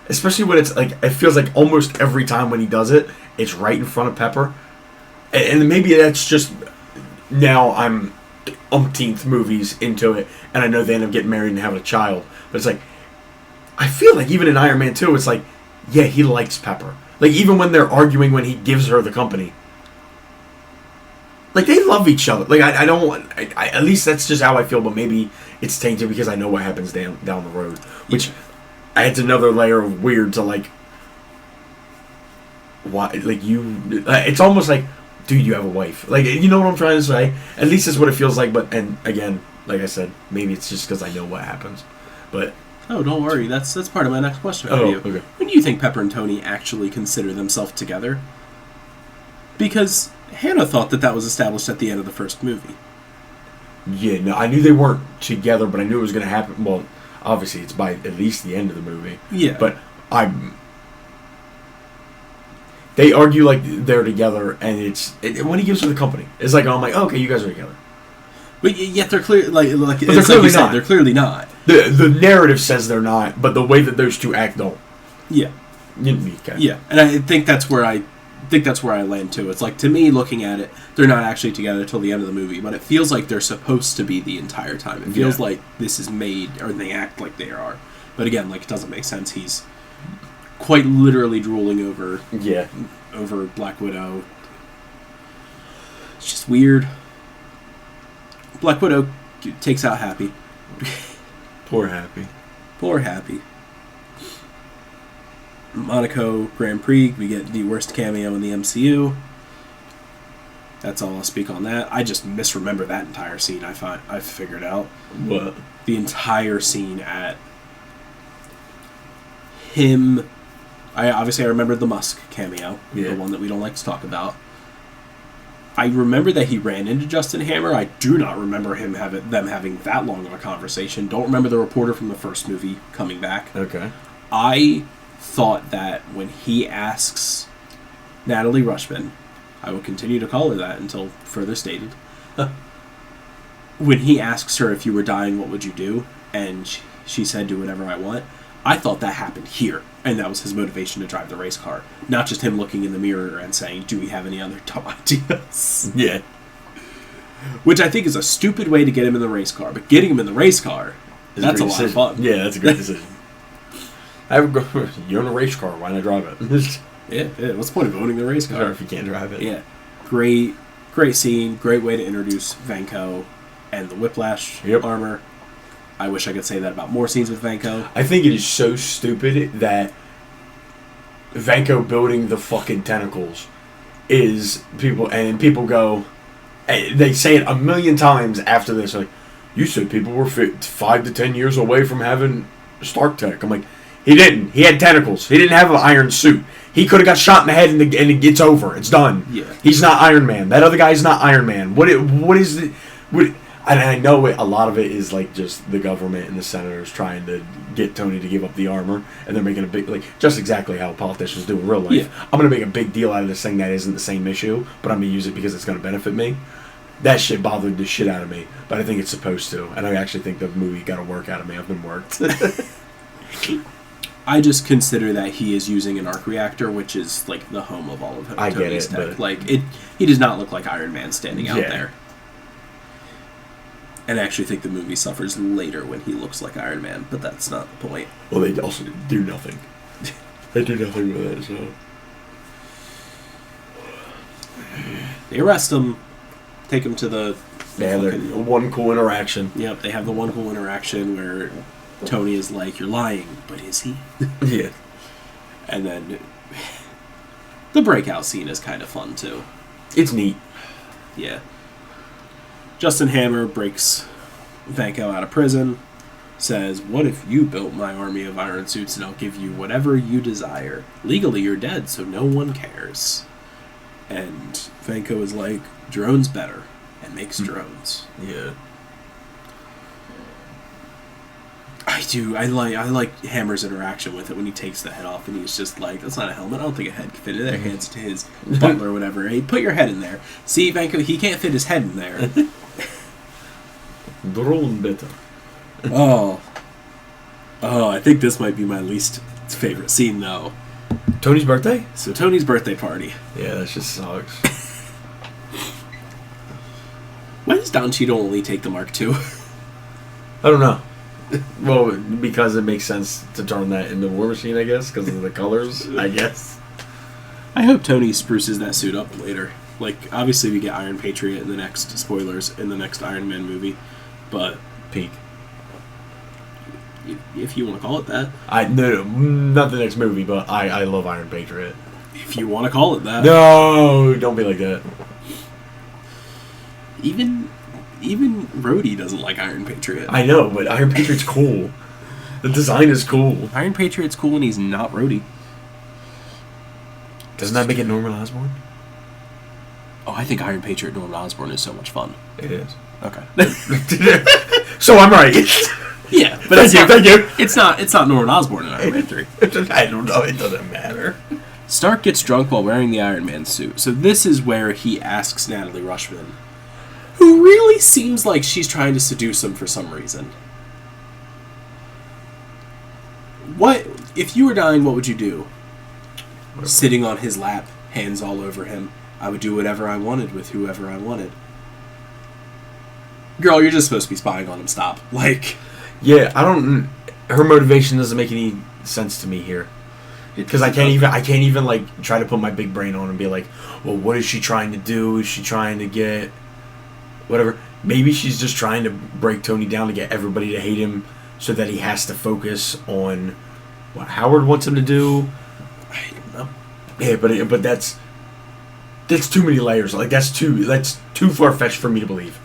Especially when it's like, it feels like almost every time when he does it, it's right in front of Pepper. And maybe that's just, now I'm umpteenth movies into it, and I know they end up getting married and having a child. But it's like, I feel like even in Iron Man 2, it's like, yeah, he likes Pepper. Like, even when they're arguing when he gives her the company. Like, they love each other. Like, I don't, at least that's just how I feel, but maybe it's tainted because I know what happens down the road. Which adds another layer of weird to, like, why, like, it's almost like, dude, you have a wife. Like, you know what I'm trying to say? At least it's what it feels like, but, and again, like I said, maybe it's just because I know what happens. But... Oh, don't worry. That's part of my next question for you. Okay. When do you think Pepper and Tony actually consider themselves together? Because Hannah thought that was established at the end of the first movie. Yeah, no, I knew they weren't together, but I knew it was going to happen. Well, obviously, it's by at least the end of the movie. Yeah. But they argue like they're together, and when he gives her the company, it's like, I'm like, oh, okay, you guys are together. But yet they're clear, like but they're clearly not. They're clearly not. The narrative says they're not, but the way that those two act don't. Yeah. Okay. Yeah, and I think that's where I land too. It's like, to me, looking at it, they're not actually together till the end of the movie, but it feels like they're supposed to be the entire time. It feels like this is made, or they act like they are. But again, like, it doesn't make sense. He's quite literally drooling over Black Widow. It's just weird. Black Widow takes out Happy. Poor Happy. Poor Happy. Monaco Grand Prix, we get the worst cameo in the MCU. That's all I'll speak on that. I just misremember that entire scene. I figured out. What? The entire scene at him. I remember the Musk cameo, the one that we don't like to talk about. I remember that he ran into Justin Hammer. I do not remember them having that long of a conversation. Don't remember the reporter from the first movie coming back. Okay. I thought that when he asks Natalie Rushman, I will continue to call her that until further stated. When he asks her, if you were dying, what would you do? And she said, do whatever I want. I thought that happened here, and that was his motivation to drive the race car. Not just him looking in the mirror and saying, do we have any other dumb ideas? Yeah. Which I think is a stupid way to get him in the race car, but getting him in the race car, that's a lot of fun. Yeah, that's a great decision. You're in a race car, why not drive it? Yeah, what's the point of owning the race car? Or if you can't drive it. Yeah. Great scene, great way to introduce Vanko and the Whiplash armor. I wish I could say that about more scenes with Vanko. I think it is so stupid that Vanko building the fucking tentacles is people go, they say it a million times after this, like, you said people were 5 to 10 years away from having Stark Tech. I'm like, he didn't. He had tentacles. He didn't have an iron suit. He could have got shot in the head and it's over. It's done. Yeah. He's not Iron Man. That other guy's not Iron Man. What is it? And I know a lot of it is like just the government and the senators trying to get Tony to give up the armor, and they're making a big, like, just exactly how politicians do in real life. Yeah. I'm going to make a big deal out of this thing that isn't the same issue, but I'm going to use it because it's going to benefit me. That shit bothered the shit out of me, but I think it's supposed to, and I actually think the movie got a work out of me. I've been worked. I just consider that he is using an arc reactor, which is like the home of all of Tony's I get it, tech. but... Like, he does not look like Iron Man standing out there. And I actually think the movie suffers later when he looks like Iron Man, but that's not the point. Well, they also do nothing. They do nothing with it, so... They arrest him, take him to the... Yeah, one cool interaction. Yep, they have the one cool interaction where Tony is like, you're lying, but is he? Yeah. And then the breakout scene is kind of fun, too. It's neat. Yeah. Justin Hammer breaks Vanko out of prison. says, "What if you built my army of iron suits and I'll give you whatever you desire? Legally, you're dead, so no one cares." And Vanko is like, "Drone's better," and makes drones. Yeah. I like Hammer's interaction with it when he takes the head off and he's just like, "That's not a helmet. I don't think a head can fit in there." Hands it to his butler or whatever. Hey, put your head in there. See, Vanko, he can't fit his head in there. Drone better. I think this might be my least favorite scene, though. Tony's birthday? So Tony's birthday party. Yeah, that just sucks. Why does Don Cheadle only take the Mark II? I don't know. Well, because it makes sense to turn that into War Machine, I guess, because of the colors, I guess. I hope Tony spruces that suit up later. Like, obviously we get Iron Patriot in the next, spoilers, in the next Iron Man movie, but... Peak. If you want to call it that. No, not the next movie, but I love Iron Patriot. If you want to call it that. No, don't be like that. Even Rhodey doesn't like Iron Patriot. I know, but Iron Patriot's cool. The design is cool. Iron Patriot's cool and he's not Rhodey. Doesn't that make it Norman Osborn? Oh, I think Iron Patriot Norman Osborn is so much fun. It is. Okay. So I'm right. Yeah, but thank you. It's not Norman Osborn in Iron Man 3. I don't know. It doesn't matter. Stark gets drunk while wearing the Iron Man suit. So this is where he asks Natalie Rushman, who really seems like she's trying to seduce him for some reason. What if you were dying? What would you do? Sitting on his lap, hands all over him. I would do whatever I wanted with whoever I wanted. Girl, you're just supposed to be spying on him. Stop. Like, yeah, I don't. Her motivation doesn't make any sense to me here. Because I can't even like try to put my big brain on and be like, well, what is she trying to do? Is she trying to get whatever? Maybe she's just trying to break Tony down to get everybody to hate him, so that he has to focus on what Howard wants him to do. I don't know. Yeah, but that's too many layers. Like that's too far fetched for me to believe.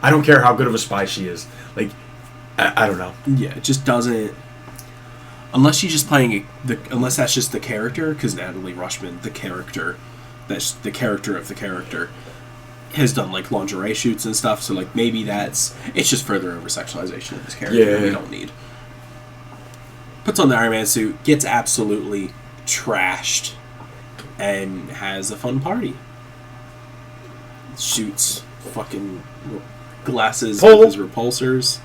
I don't care how good of a spy she is. Like, I don't know. Yeah, it just doesn't. Unless she's just playing unless that's just the character, because Natalie Rushman, the character of the character, has done like lingerie shoots and stuff. So like maybe it's just further over sexualization of this character that we don't need. Puts on the Iron Man suit, gets absolutely trashed, and has a fun party. Shoots fucking glasses with his repulsors.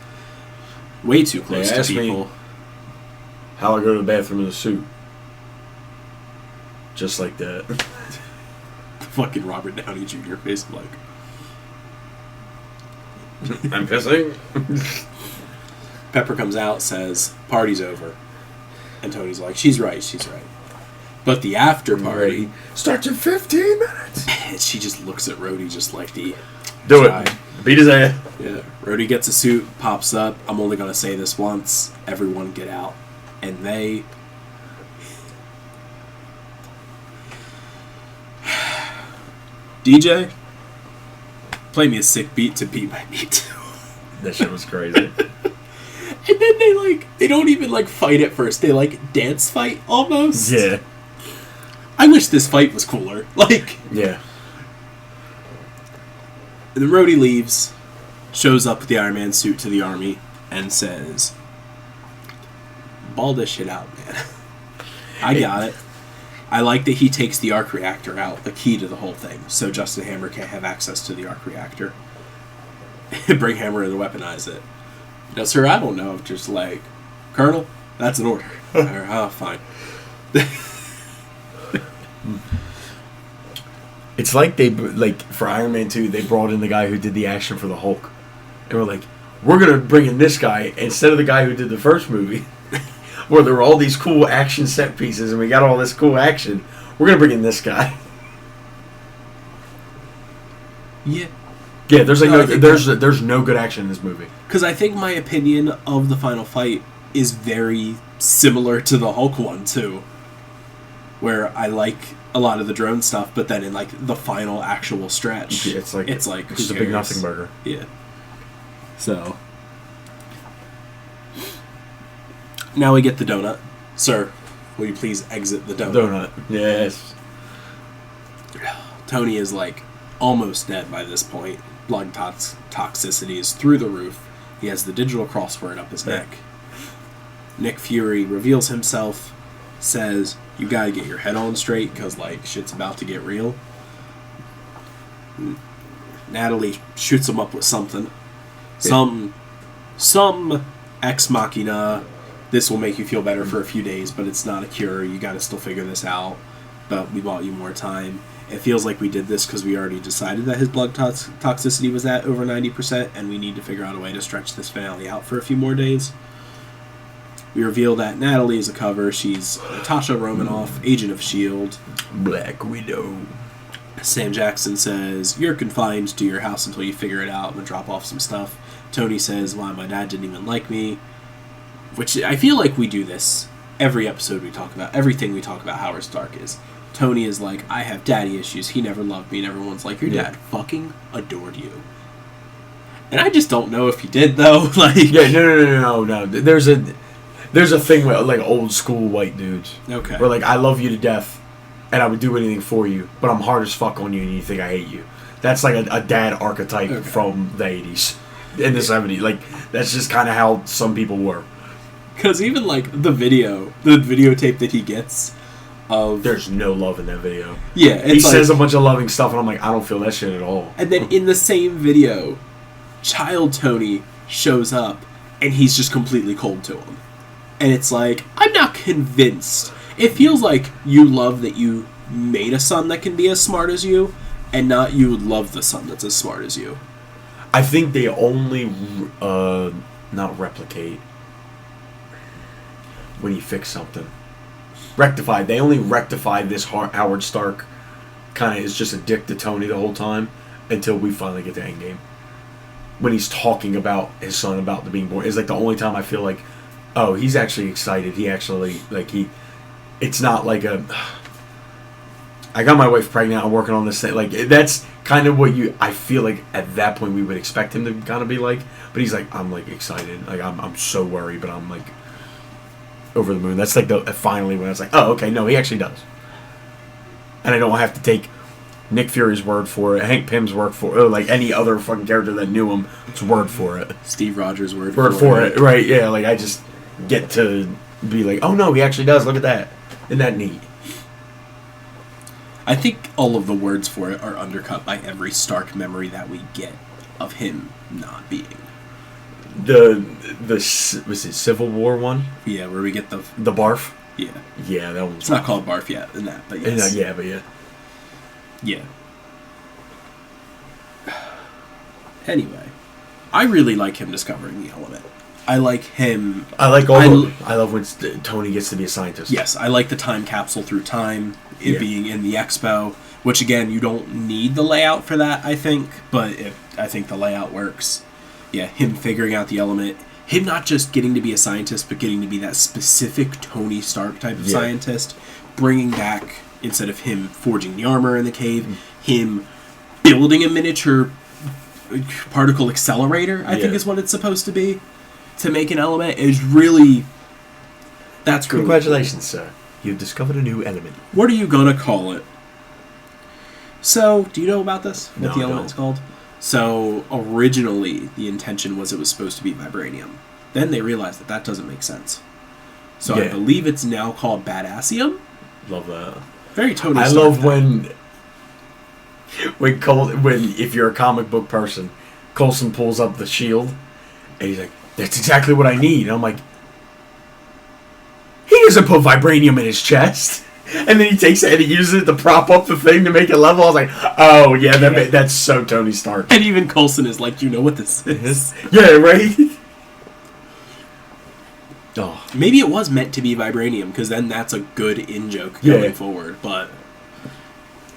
Way too close to people. How I go to the bathroom in a suit. Just like that. Fucking Robert Downey Jr. face like. I'm pissing. Pepper comes out, says, "Party's over." And Tony's like, she's right. But the after party starts in 15 minutes. And she just looks at Rhodey just like the... Do it. Beat his ass. Yeah. Rhodey gets a suit, pops up. I'm only going to say this once. Everyone get out. And they... DJ, play me a sick beat to beat my beat. That shit was crazy. And then they don't even fight at first. They dance fight almost. Yeah. I wish this fight was cooler. Yeah. And then Rhodey leaves, shows up with the Iron Man suit to the army, and says, "Ball this shit out, man. I got it." I like that he takes the arc reactor out, the key to the whole thing, so Justin Hammer can't have access to the arc reactor. Bring Hammer in to weaponize it. No, sir, I don't know. Just Colonel, that's an order. Oh, fine. It's like they, for Iron Man 2, they brought in the guy who did the action for the Hulk. And we're like, we're going to bring in this guy instead of the guy who did the first movie, where there were all these cool action set pieces and we got all this cool action. We're going to bring in this guy. Yeah. Yeah, there's no good action in this movie. Because I think my opinion of the final fight is very similar to the Hulk one, too. Where I like a lot of the drone stuff, but then in the final actual stretch, it's just a big nothing burger. Yeah. So Now we get the donut. Sir, will you please exit the donut? Donut. Yes. Tony is like almost dead by this point. Blood toxicity is through the roof. He has the digital crossword up his neck. Nick Fury reveals himself, says, "You gotta get your head on straight because like shit's about to get real." Natalie shoots him up with something. Some ex machina. This will make you feel better for a few days, but it's not a cure. You gotta still figure this out. But we bought you more time. It feels like we did this because we already decided that his blood toxicity was at over 90%, and we need to figure out a way to stretch this finale out for a few more days. We reveal that Natalie is a cover. She's Natasha Romanoff, agent of S.H.I.E.L.D. Black Widow. Sam Jackson says, "You're confined to your house until you figure it out. I'm going to drop off some stuff." Tony says, "Why, my dad didn't even like me." Which I feel like we do this every episode we talk about. Everything we talk about Howard Stark is. Tony is like, "I have daddy issues. He never loved me." And everyone's like, "Your dad fucking adored you." And I just don't know if he did, though. Like, Yeah, no. There's a thing with, like, old school white dudes. Okay. Where, like, I love you to death, and I would do anything for you, but I'm hard as fuck on you, and you think I hate you. That's, like, a dad archetype from the 80s. In the 70s. Like, that's just kind of how some people were. Because even, like, the videotape that he gets of... There's no love in that video. Yeah, he says a bunch of loving stuff, and I'm like, I don't feel that shit at all. And then in the same video, child Tony shows up, and he's just completely cold to him. And it's like, I'm not convinced. It feels like you love that you made a son that can be as smart as you, and not you would love the son that's as smart as you. I think they only, not replicate, when you fix something. Rectify. They only rectify this Howard Stark kind of is just a dick to Tony the whole time until we finally get to Endgame. When he's talking about his son about the being born. It's like the only time I feel like, oh, he's actually excited. He actually, like, it's not like I got my wife pregnant, I'm working on this thing. Like, that's kind of what I feel like at that point we would expect him to kind of be like. But he's like, I'm, like, excited. Like, I'm so worried, but I'm, like, over the moon. That's, like, finally when I was like, oh, okay, no, he actually does. And I don't have to take Nick Fury's word for it, Hank Pym's word for it, or, like, any other fucking character that knew him, it's word for it. Steve Rogers' word for it. Right, yeah, like, I just get to be like, oh, no, he actually does, look at that. Isn't that neat? I think all of the words for it are undercut by every Stark memory that we get of him not being. Was it Civil War one? Yeah, where we get the barf? Yeah. Yeah, that one's... It's not called barf yet in that, but yes. Yeah. Yeah. Anyway, I really like him discovering the element. I like him... I love when Tony gets to be a scientist. Yes, I like the time capsule through time, it being in the expo, which, again, you don't need the layout for that, I think, but I think the layout works. Yeah, him figuring out the element, him not just getting to be a scientist, but getting to be that specific Tony Stark type of scientist, bringing back, instead of him forging the armor in the cave, him building a miniature particle accelerator, I think is what it's supposed to be, to make an element, is really... That's really Congratulations, cool. Sir. You've discovered a new element. What are you gonna call it? So, do you know about this? What the element's called? So, originally, the intention was it was supposed to be vibranium. Then they realized that doesn't make sense. So, I believe it's now called badassium? Love that. Very Tony Stark. I love when if you're a comic book person, Coulson pulls up the shield, and he's like, that's exactly what I need. And I'm like, he doesn't put vibranium in his chest. And then he takes it and he uses it to prop up the thing to make it level. I was like, oh, yeah, that's so Tony Stark. And even Coulson is like, you know what this is? Yeah, right? Oh. Maybe it was meant to be vibranium, because then that's a good in-joke going forward. But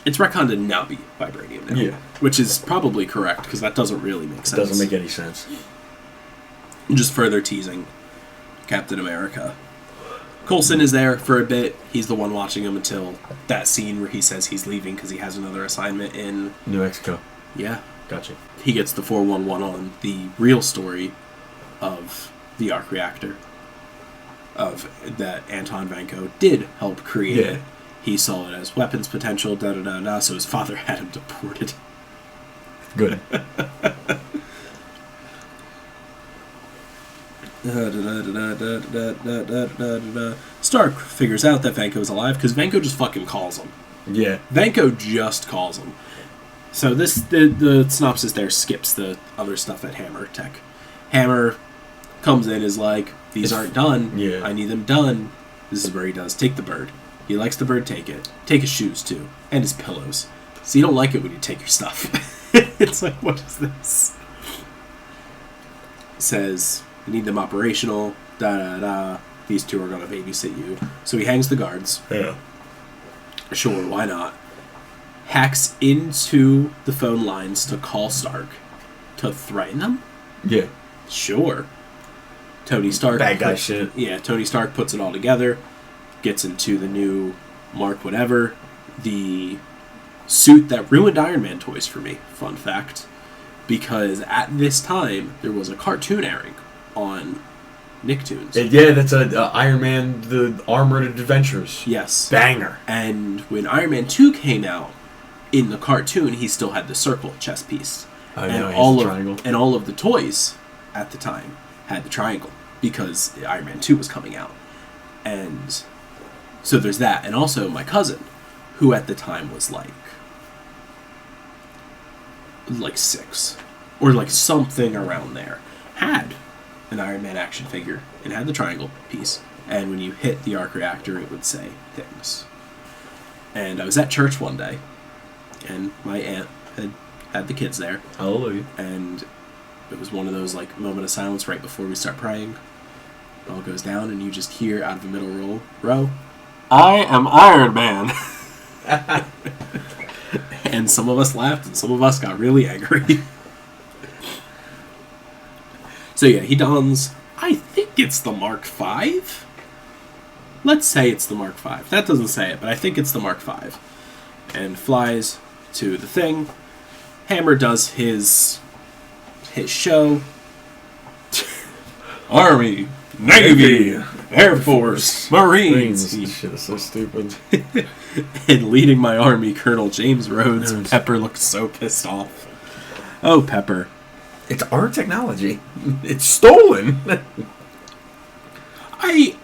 it's retconned to not be vibranium now. Yeah. Which is probably correct, because that doesn't really make sense. It doesn't make any sense. Just further teasing Captain America. Coulson is there for a bit. He's the one watching him until that scene where he says he's leaving because he has another assignment in... New Mexico. Yeah. Gotcha. He gets the 411 on the real story of the arc reactor. of that Anton Vanko did help create. Yeah. He saw it as weapons potential, so his father had him deported. Good. Stark figures out that Vanko is alive because Vanko just fucking calls him. Yeah. Vanko just calls him. So the synopsis there skips the other stuff at Hammer Tech. Hammer comes in, is like, these aren't done. Yeah. I need them done. This is where he does. Take the bird. He likes the bird, take it. Take his shoes, too. And his pillows. So you don't like it when you take your stuff. It's like, what is this? Says, you need them operational. Da-da-da. These two are going to babysit you. So he hangs the guards. Yeah. Sure, why not? Hacks into the phone lines to call Stark. To threaten them? Yeah. Sure. Tony Stark. Bad guy shit. Yeah, Tony Stark puts it all together. Gets into the new Mark whatever. The suit that ruined Iron Man toys for me. Fun fact. Because at this time, there was a cartoon airing on Nicktoons. Yeah, that's a Iron Man, the Armored Adventures. Yes. Banger. And when Iron Man 2 came out, in the cartoon, he still had the circle chess piece. Oh, and yeah, all the of triangle. And all of the toys at the time had the triangle because Iron Man 2 was coming out. And so there's that. And also my cousin, who at the time was like 6 or like something around there, had an Iron Man action figure and had the triangle piece. And when you hit the arc reactor, it would say things. And I was at church one day, and my aunt had the kids there. Hallelujah. And it was one of those like moment of silence right before we start praying. It all goes down, and you just hear out of the middle row, I am Iron Man. And some of us laughed, and some of us got really angry. So yeah, he dons, I think it's the Mark V. Let's say it's the Mark V. That doesn't say it, but I think it's the Mark V. And flies to the thing. Hammer does his show. Army, Navy, Air Force, Marines. This shit is so stupid. And leading my army, Colonel James Rhodes. Pepper looked so pissed off. Oh, Pepper. It's our technology. It's stolen. I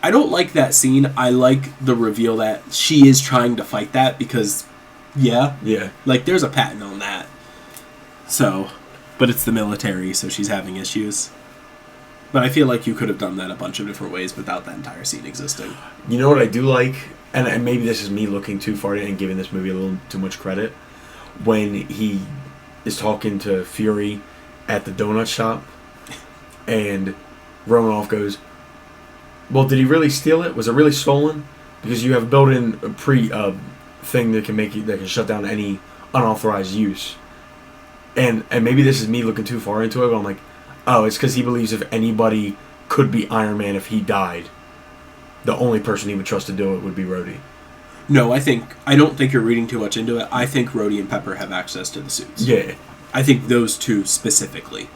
don't like that scene. I like the reveal that she is trying to fight that because, yeah. Like, there's a patent on that. So, but it's the military, so she's having issues. But I feel like you could have done that a bunch of different ways without that entire scene existing. You know what I do like? And maybe this is me looking too far and giving this movie a little too much credit. When he is talking to Fury at the donut shop, and Romanoff goes, well, did he really steal it? Was it really stolen? Because you have built-in thing that can shut down any unauthorized use. And maybe this is me looking too far into it, but I'm like, oh, it's because he believes if anybody could be Iron Man if he died, the only person he would trust to do it would be Rhodey. No, I don't think you're reading too much into it. I think Rhodey and Pepper have access to the suits. Yeah. I think those two specifically.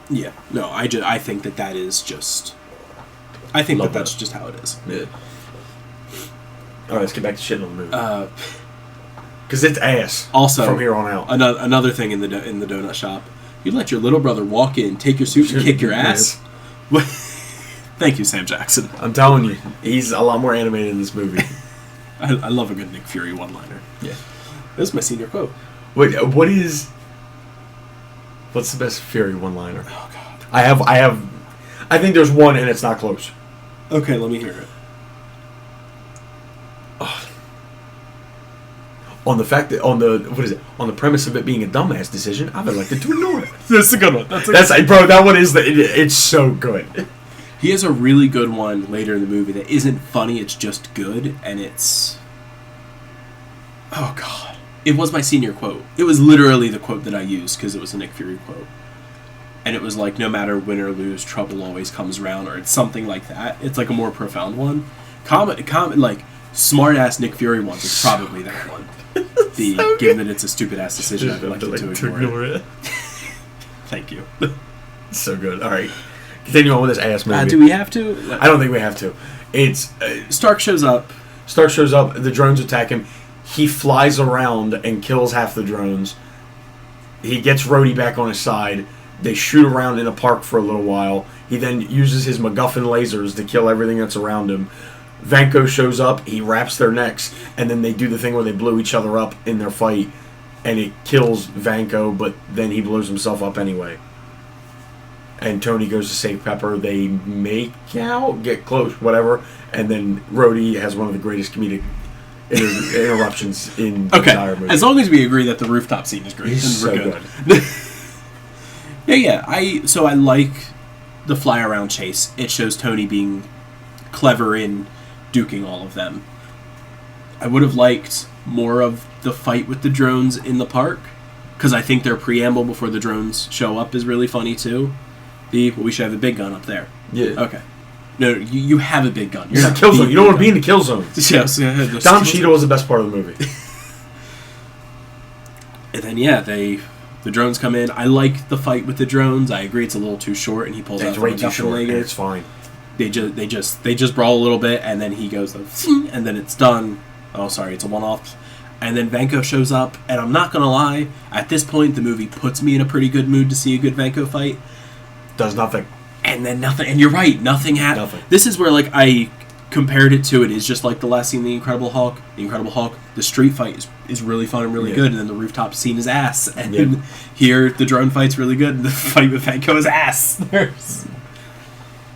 Yeah. No, I think that is just... I think that's just how it is. Yeah. Alright, let's get back to shitting on the movie. Because it's ass. Also, from here on out. Another thing in the donut shop. You let your little brother walk in, take your suit, and kick your ass? Thank you, Sam Jackson. I'm telling you, he's a lot more animated in this movie. I love a good Nick Fury one-liner. Yeah. This is my senior quote. Wait, what's the best Fury one-liner? Oh, God. I think there's one and it's not close. Okay, let me hear it. On the premise of it being a dumbass decision, I've elected to ignore it. That's a good one. Bro, that one is it's so good. He has a really good one later in the movie that isn't funny, it's just good, and it's... Oh, God. It was my senior quote. It was literally the quote that I used, because it was a Nick Fury quote. And it was like, no matter win or lose, trouble always comes around, or it's something like that. It's like a more profound one. Like, smart-ass Nick Fury ones is probably that one. Given that it's a stupid-ass decision, I've elected to ignore it. Thank you. So good. All right. Continue on with this ass movie. Do we have to? I don't think we have to. It's Stark shows up. The drones attack him. He flies around and kills half the drones. He gets Rhodey back on his side. They shoot around in a park for a little while. He then uses his MacGuffin lasers to kill everything that's around him. Vanko shows up. He wraps their necks. And then they do the thing where they blow each other up in their fight. And it kills Vanko, but then he blows himself up anyway. And Tony goes to save Pepper. They make out, get close, whatever. And then Rhodey has one of the greatest comedic interruptions in the entire movie. As long as we agree that the rooftop scene is great, He's then so we're good. Yeah. I like the fly around chase. It shows Tony being clever in duking all of them. I would have liked more of the fight with the drones in the park, because I think their preamble before the drones show up is really funny too. We should have a big gun up there. Yeah. Okay. No, you have a big gun. You're not kill zone. You don't want to be in the kill zone. Yes. Don Cheadle was the best part of the movie. And then the drones come in. I like the fight with the drones. I agree it's a little too short, and he pulls out It's the way too MacGuffin short. laser. It's fine. They just brawl a little bit, and then he goes and then it's done. Oh, sorry, it's a one-off. And then Vanko shows up, and I'm not gonna lie. At this point, the movie puts me in a pretty good mood to see a good Vanko fight. Does nothing. And then nothing. And you're right, nothing happened. Nothing. This is where I compared it to. It is just like the last scene in The Incredible Hulk. The Incredible Hulk. The street fight is really fun and really good, and then the rooftop scene is ass. And here the drone fight's really good, and the fight with Vanko is ass.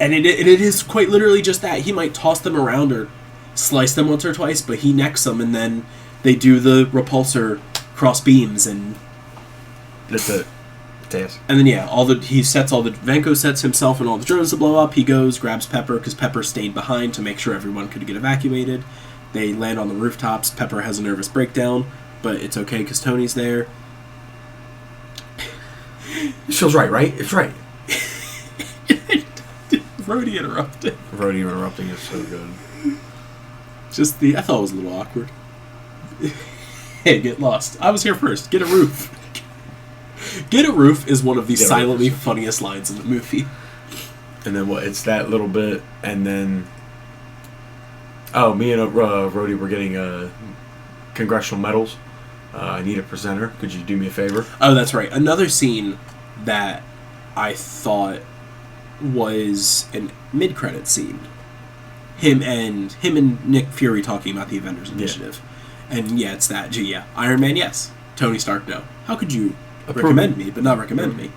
And it is quite literally just that. He might toss them around or slice them once or twice, but he necks them, and then they do the repulsor cross beams, and That's it. Task. And then Vanko sets himself and all the drones to blow up. He goes, grabs Pepper, because Pepper stayed behind to make sure everyone could get evacuated. They land on the rooftops. Pepper has a nervous breakdown, but it's okay because Tony's there. This feels right? It's right. Rhodey interrupted. Rhodey interrupting is so good. I thought it was a little awkward. Hey, get lost. I was here first. Get a roof. Get a roof is one of the silently funniest lines in the movie. And then it's that little bit, and then me and Rhodey were getting congressional medals. I need a presenter. Could you do me a favor? Oh, that's right. Another scene that I thought was a mid-credit scene. Him and Nick Fury talking about the Avengers Initiative. Yeah. And it's that. Iron Man, yes. Tony Stark, no. How could you recommend me, but not recommend me?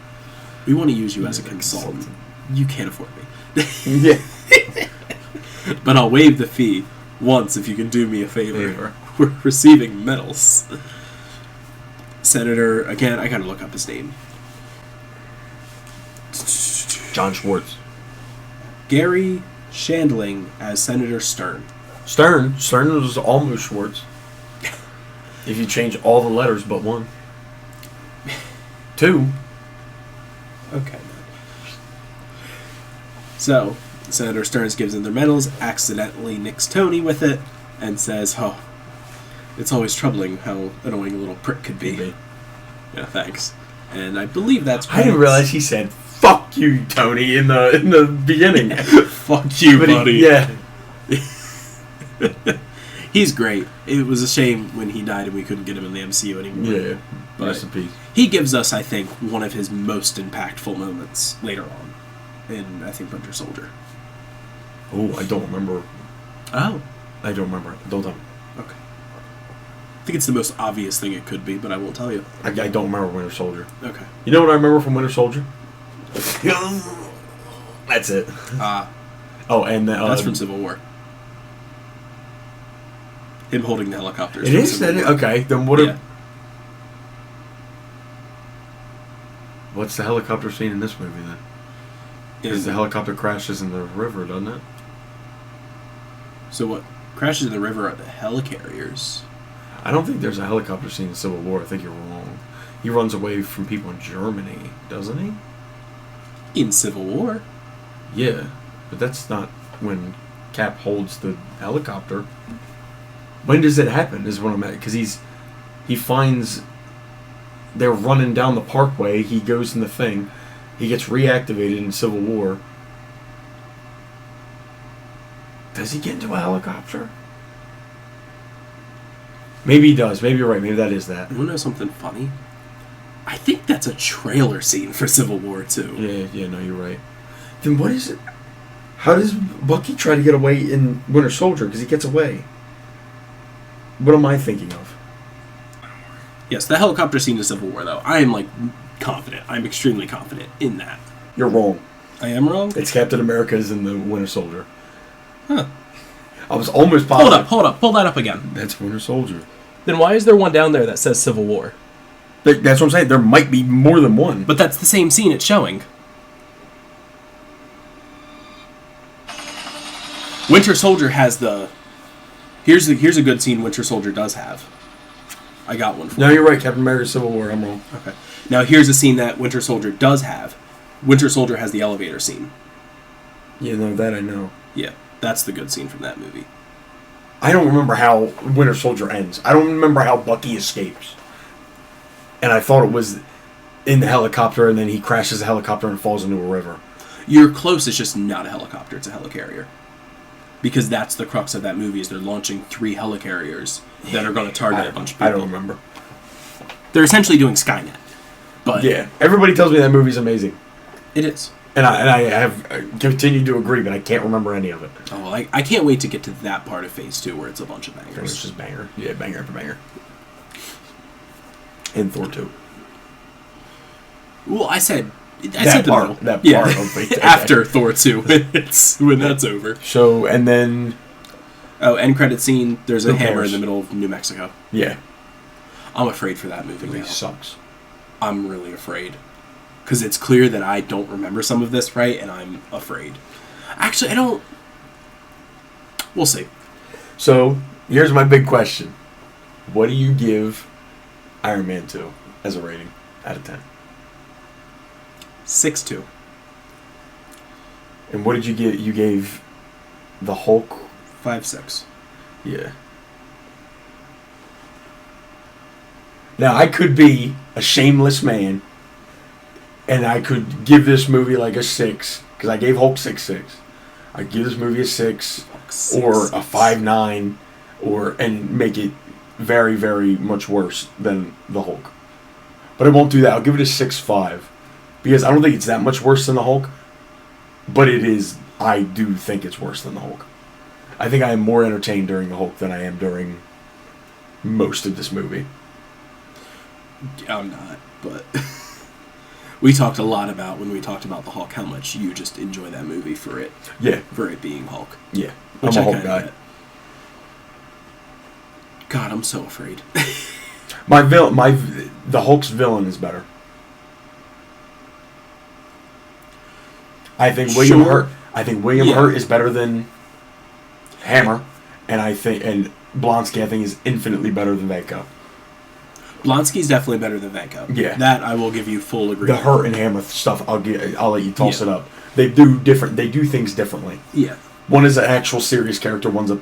We want to use you as a consultant. You can't afford me. Yeah. But I'll waive the fee once if you can do me a favor. We're receiving medals. Senator, again, I gotta look up his name. John Schwartz. Gary Shandling as Senator Stern. Stern was almost Schwartz. If you change all the letters but one. 2. Okay. So, Senator Stearns gives them their medals, accidentally nicks Tony with it, and says, "Oh, it's always troubling how annoying a little prick could be." Yeah, thanks. And I believe that's. I didn't realize he said "fuck you, Tony" in the beginning. Fuck you, buddy. Yeah. He's great. It was a shame when he died and we couldn't get him in the MCU anymore. Yeah. But rest in peace. He gives us, I think, one of his most impactful moments later on in, I think, Winter Soldier. Oh, I don't remember. Oh. I don't remember. Don't tell me. Okay. I think it's the most obvious thing it could be, but I won't tell you. I don't remember Winter Soldier. Okay. You know what I remember from Winter Soldier? That's it. Oh, and that's from Civil War. Him holding the helicopters. It is? Okay, then what? Yeah. What's the helicopter scene in this movie then? Because the helicopter crashes in the river, doesn't it? So what crashes in the river are the helicarriers. I don't think there's a helicopter scene in Civil War. I think you're wrong. He runs away from people in Germany, doesn't he? In Civil War. Yeah, but that's not when Cap holds the helicopter. When does it happen? Is what I'm at, because he finds they're running down the parkway. He goes in the thing. He gets reactivated in Civil War, Does he get into a helicopter? Maybe he does. Maybe you're right. Maybe that is that. You want to know something funny? I think that's a trailer scene for Civil War 2. Yeah, no, you're right. Then what is it? How does Bucky try to get away in Winter Soldier? Because he gets away. What am I thinking of? Yes, the helicopter scene in Civil War, though. I am, confident. I'm extremely confident in that. You're wrong. I am wrong? It's Captain America's in the Winter Soldier. Huh. I was almost positive. Hold up. Pull that up again. That's Winter Soldier. Then why is there one down there that says Civil War? That's what I'm saying. There might be more than one. But that's the same scene it's showing. Winter Soldier has the... Here's a good scene Winter Soldier does have. I got one for you. No, you're right. Captain America's Civil War. I'm wrong. Okay. Now here's a scene that Winter Soldier does have. Winter Soldier has the elevator scene. Yeah, no, that I know. Yeah, that's the good scene from that movie. I don't remember how Winter Soldier ends. I don't remember how Bucky escapes. And I thought it was in the helicopter, and then he crashes the helicopter and falls into a river. You're close. It's just not a helicopter. It's a helicarrier. Because that's the crux of that movie, is they're launching 3 helicarriers that are going to target a bunch of people. I don't remember. They're essentially doing Skynet. But yeah, everybody tells me that movie's amazing. It is. And I have continued to agree, but I can't remember any of it. Oh, well, I can't wait to get to that part of Phase 2 where it's a bunch of bangers. It's just banger. Yeah, banger after banger. And Thor 2. Well, I said that the part. middle. That yeah. part of Phase 2. After Thor 2, when that's over. So, and then... Oh, end credit scene, there's a Who hammer cares? in the middle of New Mexico. Yeah. I'm afraid for that movie It now. sucks. I'm really afraid. Because it's clear that I don't remember some of this right, and I'm afraid. Actually, I don't... We'll see. So, here's my big question. What do you give Iron Man 2 as a rating out of 10? 6-2. And what did you give? You gave the Hulk... 5-6. Yeah. Now, I could be a shameless man, and I could give this movie like a 6, because I gave Hulk 6.6. I'd give this movie a 6, or a 5.9, and make it very, very much worse than the Hulk. But I won't do that. I'll give it a 6.5, because I don't think it's that much worse than the Hulk, but it is. I do think it's worse than the Hulk. I think I am more entertained during the Hulk than I am during most of this movie. I'm not, but we talked a lot about, when we talked about the Hulk, how much you just enjoy that movie for it. Yeah. For it being Hulk. Yeah. Which I'm a I Hulk kinda guy. get. God, I'm so afraid. The Hulk's villain is better. I think William Sure. Hurt is better than Hammer, and Blonsky I think is infinitely better than Vanko. Blonsky's definitely better than Vanko. Yeah. That I will give you full agreement. The Hurt and Hammer stuff, I'll let you toss it up. They do things differently. Yeah. One is an actual serious character. One's one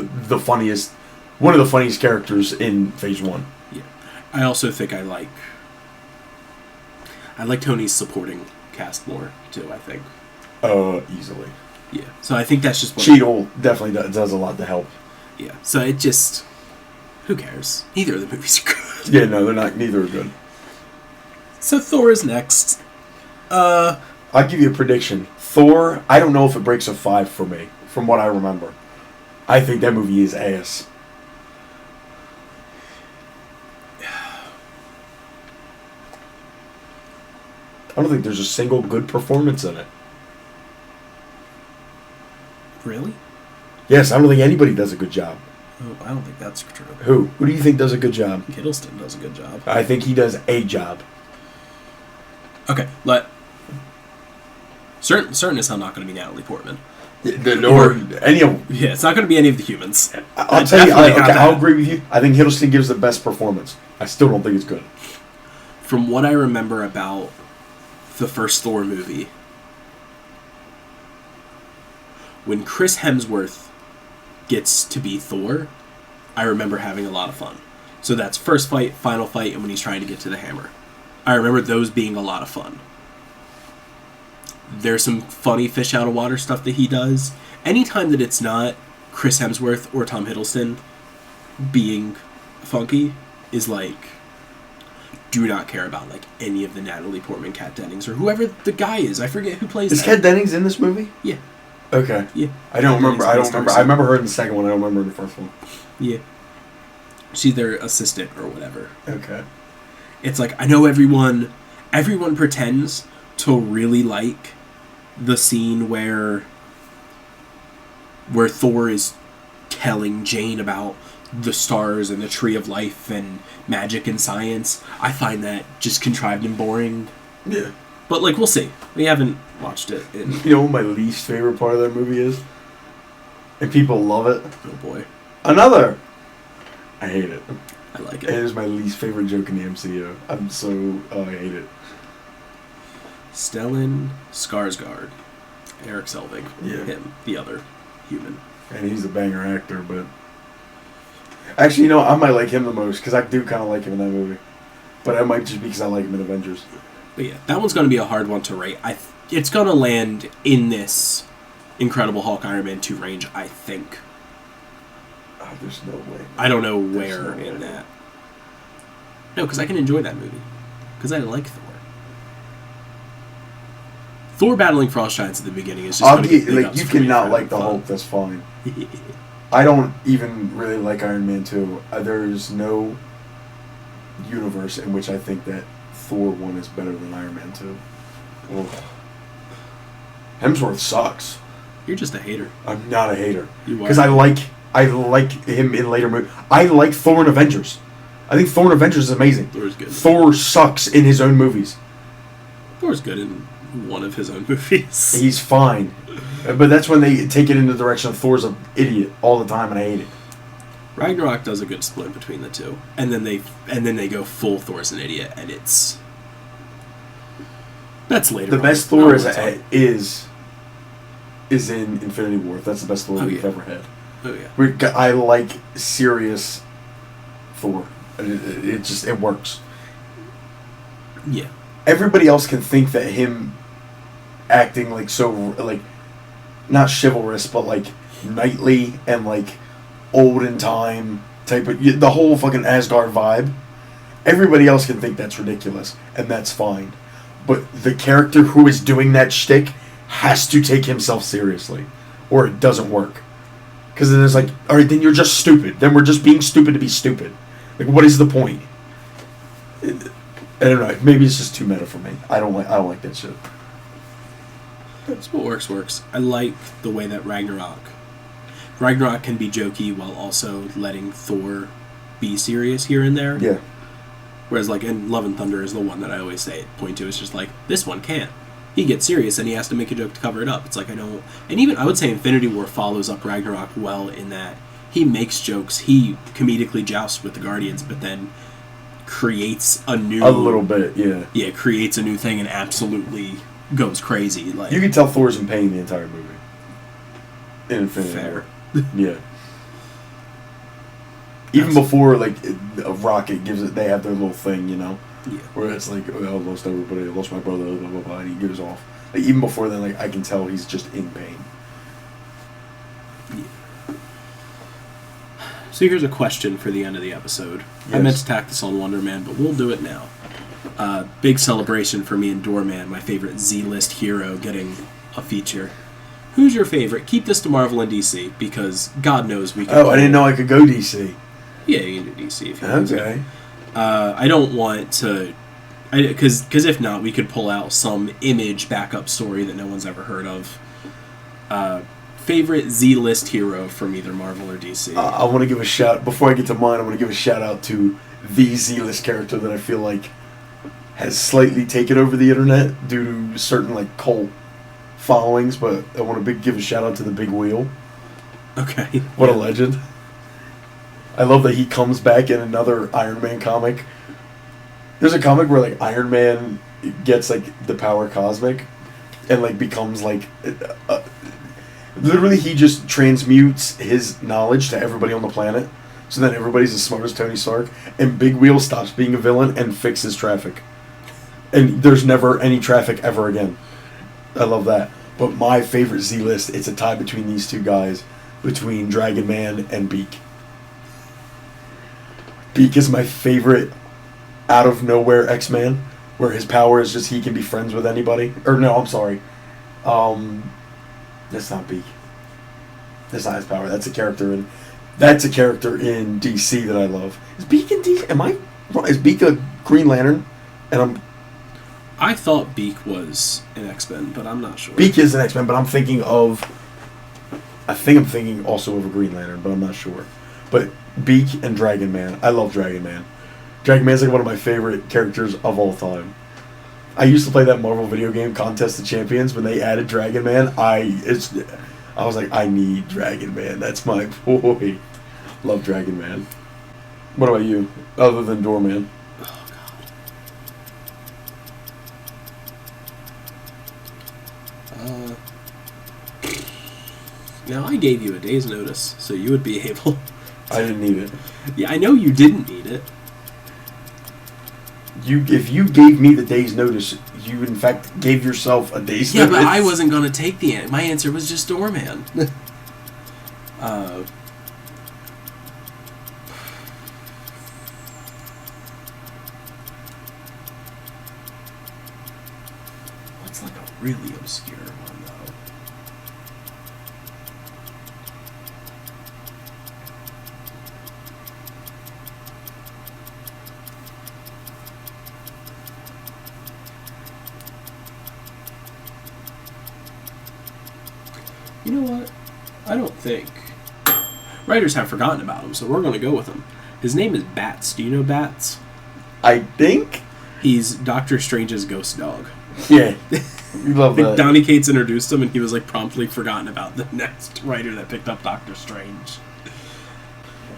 of the funniest characters in Phase 1. Yeah. I also think I like Tony's supporting cast more too. I think. Easily. Yeah. So I think that's just what Cheadle definitely does a lot to help. Yeah. So it just, who cares? Neither of the movies are good. Yeah, no, they're not. Neither are good. So Thor is next. I'll give you a prediction. Thor, I don't know if it breaks a 5 for me, from what I remember. I think that movie is ass. I don't think there's a single good performance in it. Really? Yes, I don't think anybody does a good job. Oh, I don't think that's true. Who? Who do you think does a good job? Hiddleston does a good job. I think he does a job. Okay, certain is not going to be Natalie Portman. Or any of them. Yeah, it's not going to be any of the humans. I'll tell you, I'll agree with you. I think Hiddleston gives the best performance. I still don't think it's good. From what I remember about the first Thor movie, when Chris Hemsworth gets to be Thor, I remember having a lot of fun. So that's first fight, final fight, and when he's trying to get to the hammer. I remember those being a lot of fun. There's some funny fish out of water stuff that he does, anytime that it's not Chris Hemsworth or Tom Hiddleston being funky is like, do not care about like any of the Natalie Portman, Kat Dennings, or whoever the guy is. I forget who plays. Is Kat Dennings in this movie? Yeah. Okay. Yeah. I don't remember. I remember her in the second one. I don't remember in the first one. Yeah. She's their assistant or whatever. Okay. It's like, I know everyone pretends to really like the scene where Thor is telling Jane about the stars and the tree of life and magic and science. I find that just contrived and boring. Yeah. But, like, we'll see. We haven't watched it. You know what my least favorite part of that movie is? And people love it. Oh, boy. Another! I hate it. I like it. It is my least favorite joke in the MCU. I hate it. Stellan Skarsgård. Eric Selvig. Yeah. Him. The other human. And he's a banger actor, but... Actually, you know, I might like him the most, because I do kind of like him in that movie. But it might just be because I like him in Avengers. But yeah, that one's going to be a hard one to rate. It's going to land in this Incredible Hulk Iron Man 2 range, I think. Oh, there's no way. I don't know where in that. No, because I can enjoy that movie. Because I like Thor. Thor battling Frost Giants at the beginning is just like, you cannot like the Hulk, that's fine. I don't even really like Iron Man 2. There's no universe in which I think that Thor 1 is better than Iron Man 2. Ugh. Hemsworth sucks. You're just a hater. I'm not a hater. You are. Because I like him in later movies. I like Thor in Avengers. I think Thor in Avengers is amazing. Thor's good. Thor sucks in his own movies. Thor's good in one of his own movies. He's fine. But that's when they take it in the direction of Thor's an idiot all the time, and I hate it. Ragnarok does a good split between the two, and then they go full Thor's an idiot, and that's later. The best Thor is in Infinity War. That's the best Thor we've ever had. Oh yeah. I like serious Thor. It works. Yeah. Everybody else can think that him acting like so like not chivalrous, but like knightly and like old in time type of the whole fucking Asgard vibe. Everybody else can think that's ridiculous, and that's fine. But the character who is doing that shtick has to take himself seriously, or it doesn't work. Because then it's like, all right, then you're just stupid. Then we're just being stupid to be stupid. Like, what is the point? I don't know. Maybe it's just too meta for me. I don't like that shit. That's what works. I like the way that Ragnarok can be jokey while also letting Thor be serious here and there. Yeah. Whereas, like, in Love and Thunder is the one that I always point to. It's just like, this one can't. He gets serious and he has to make a joke to cover it up. It's like, I don't... And even, I would say Infinity War follows up Ragnarok well in that he makes jokes. He comedically jousts with the Guardians, but then creates a new... A little bit, yeah. Yeah, creates a new thing and absolutely goes crazy. Like, you can tell Thor's in pain the entire movie. In Infinity War. Yeah. Even before, like, Rocket gives it, they have their little thing, you know? Yeah. Where it's like, oh, I lost everybody, I lost my brother, blah, blah, blah, and he goes off. Like, even before then, like, I can tell he's just in pain. Yeah. So here's a question for the end of the episode. Yes. I meant to tack this on Wonder Man, but we'll do it now. Big celebration for me and Doorman, my favorite Z-list hero, getting a feature. Who's your favorite? Keep this to Marvel and DC, because God knows we can... Oh, I didn't know I could go DC. Yeah, you can do DC if you want to. Okay. I don't want to... Because if not, we could pull out some Image backup story that no one's ever heard of. Favorite Z-list hero from either Marvel or DC? I want to give a shout... Before I get to mine, I want to give a shout out to the Z-list character that I feel like has slightly taken over the internet due to certain, like, cult followings, but I want to give a shout out to the Big Wheel. Okay. What a legend. I love that he comes back in another Iron Man comic. There's a comic where, like, Iron Man gets, like, the power cosmic and, like, becomes, like... literally, he just transmutes his knowledge to everybody on the planet, so then everybody's as smart as Tony Stark, and Big Wheel stops being a villain and fixes traffic. And there's never any traffic ever again. I love that. But my favorite Z list, it's a tie between these two guys, between Dragon Man and Beak. Beak is my favorite out of nowhere X-Man, where his power is just he can be friends with anybody. Or no, I'm sorry. That's not Beak. That's not his power. That's a character in DC that I love. Is Beak in DC? Am I wrong? Is Beak a Green Lantern? And I thought Beak was an X-Men, but I'm not sure. Beak is an X-Men, but I'm thinking also of a Green Lantern, but I'm not sure. But Beak and Dragon Man. I love Dragon Man. Dragon Man's like one of my favorite characters of all time. I used to play that Marvel video game, Contest of Champions. When they added Dragon Man, I was like, I need Dragon Man. That's my boy. Love Dragon Man. What about you, other than Doorman? Oh, God. Now, I gave you a day's notice, so you would be able... I didn't need it. Yeah, I know you didn't need it. If you gave me the day's notice, you in fact gave yourself a day's notice. Yeah, but I wasn't going to take the answer. My answer was just Doorman. What's like a really obscure one, though? You know what? I don't think. Writers have forgotten about him, so we're going to go with him. His name is Bats. Do you know Bats? I think? He's Doctor Strange's ghost dog. Yeah. We love that. Donny Cates introduced him, and he was like promptly forgotten about the next writer that picked up Doctor Strange.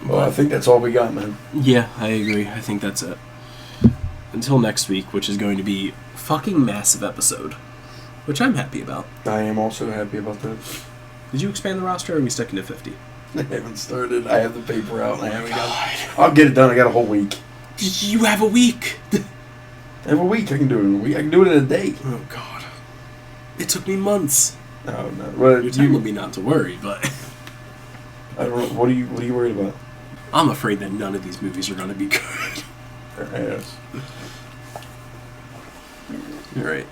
Well, I think that's all we got, man. Yeah, I agree. I think that's it. Until next week, which is going to be a fucking massive episode, which I'm happy about. I am also happy about that. Did you expand the roster, or are we stuck into 50? I haven't started. I have the paper out. And I haven't got. I'll get it done. I got a whole week. You have a week. I have a week. I can do it in a week. I can do it in a day. Oh God! It took me months. Oh no! Well, you're telling me not to worry, but I don't know. What are you worried about? I'm afraid that none of these movies are going to be good. Yes. All right.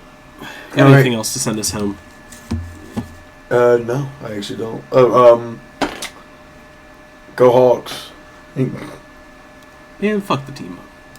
Anything else to send us home? No, I actually don't. Oh, go Hawks. Man, fuck the team.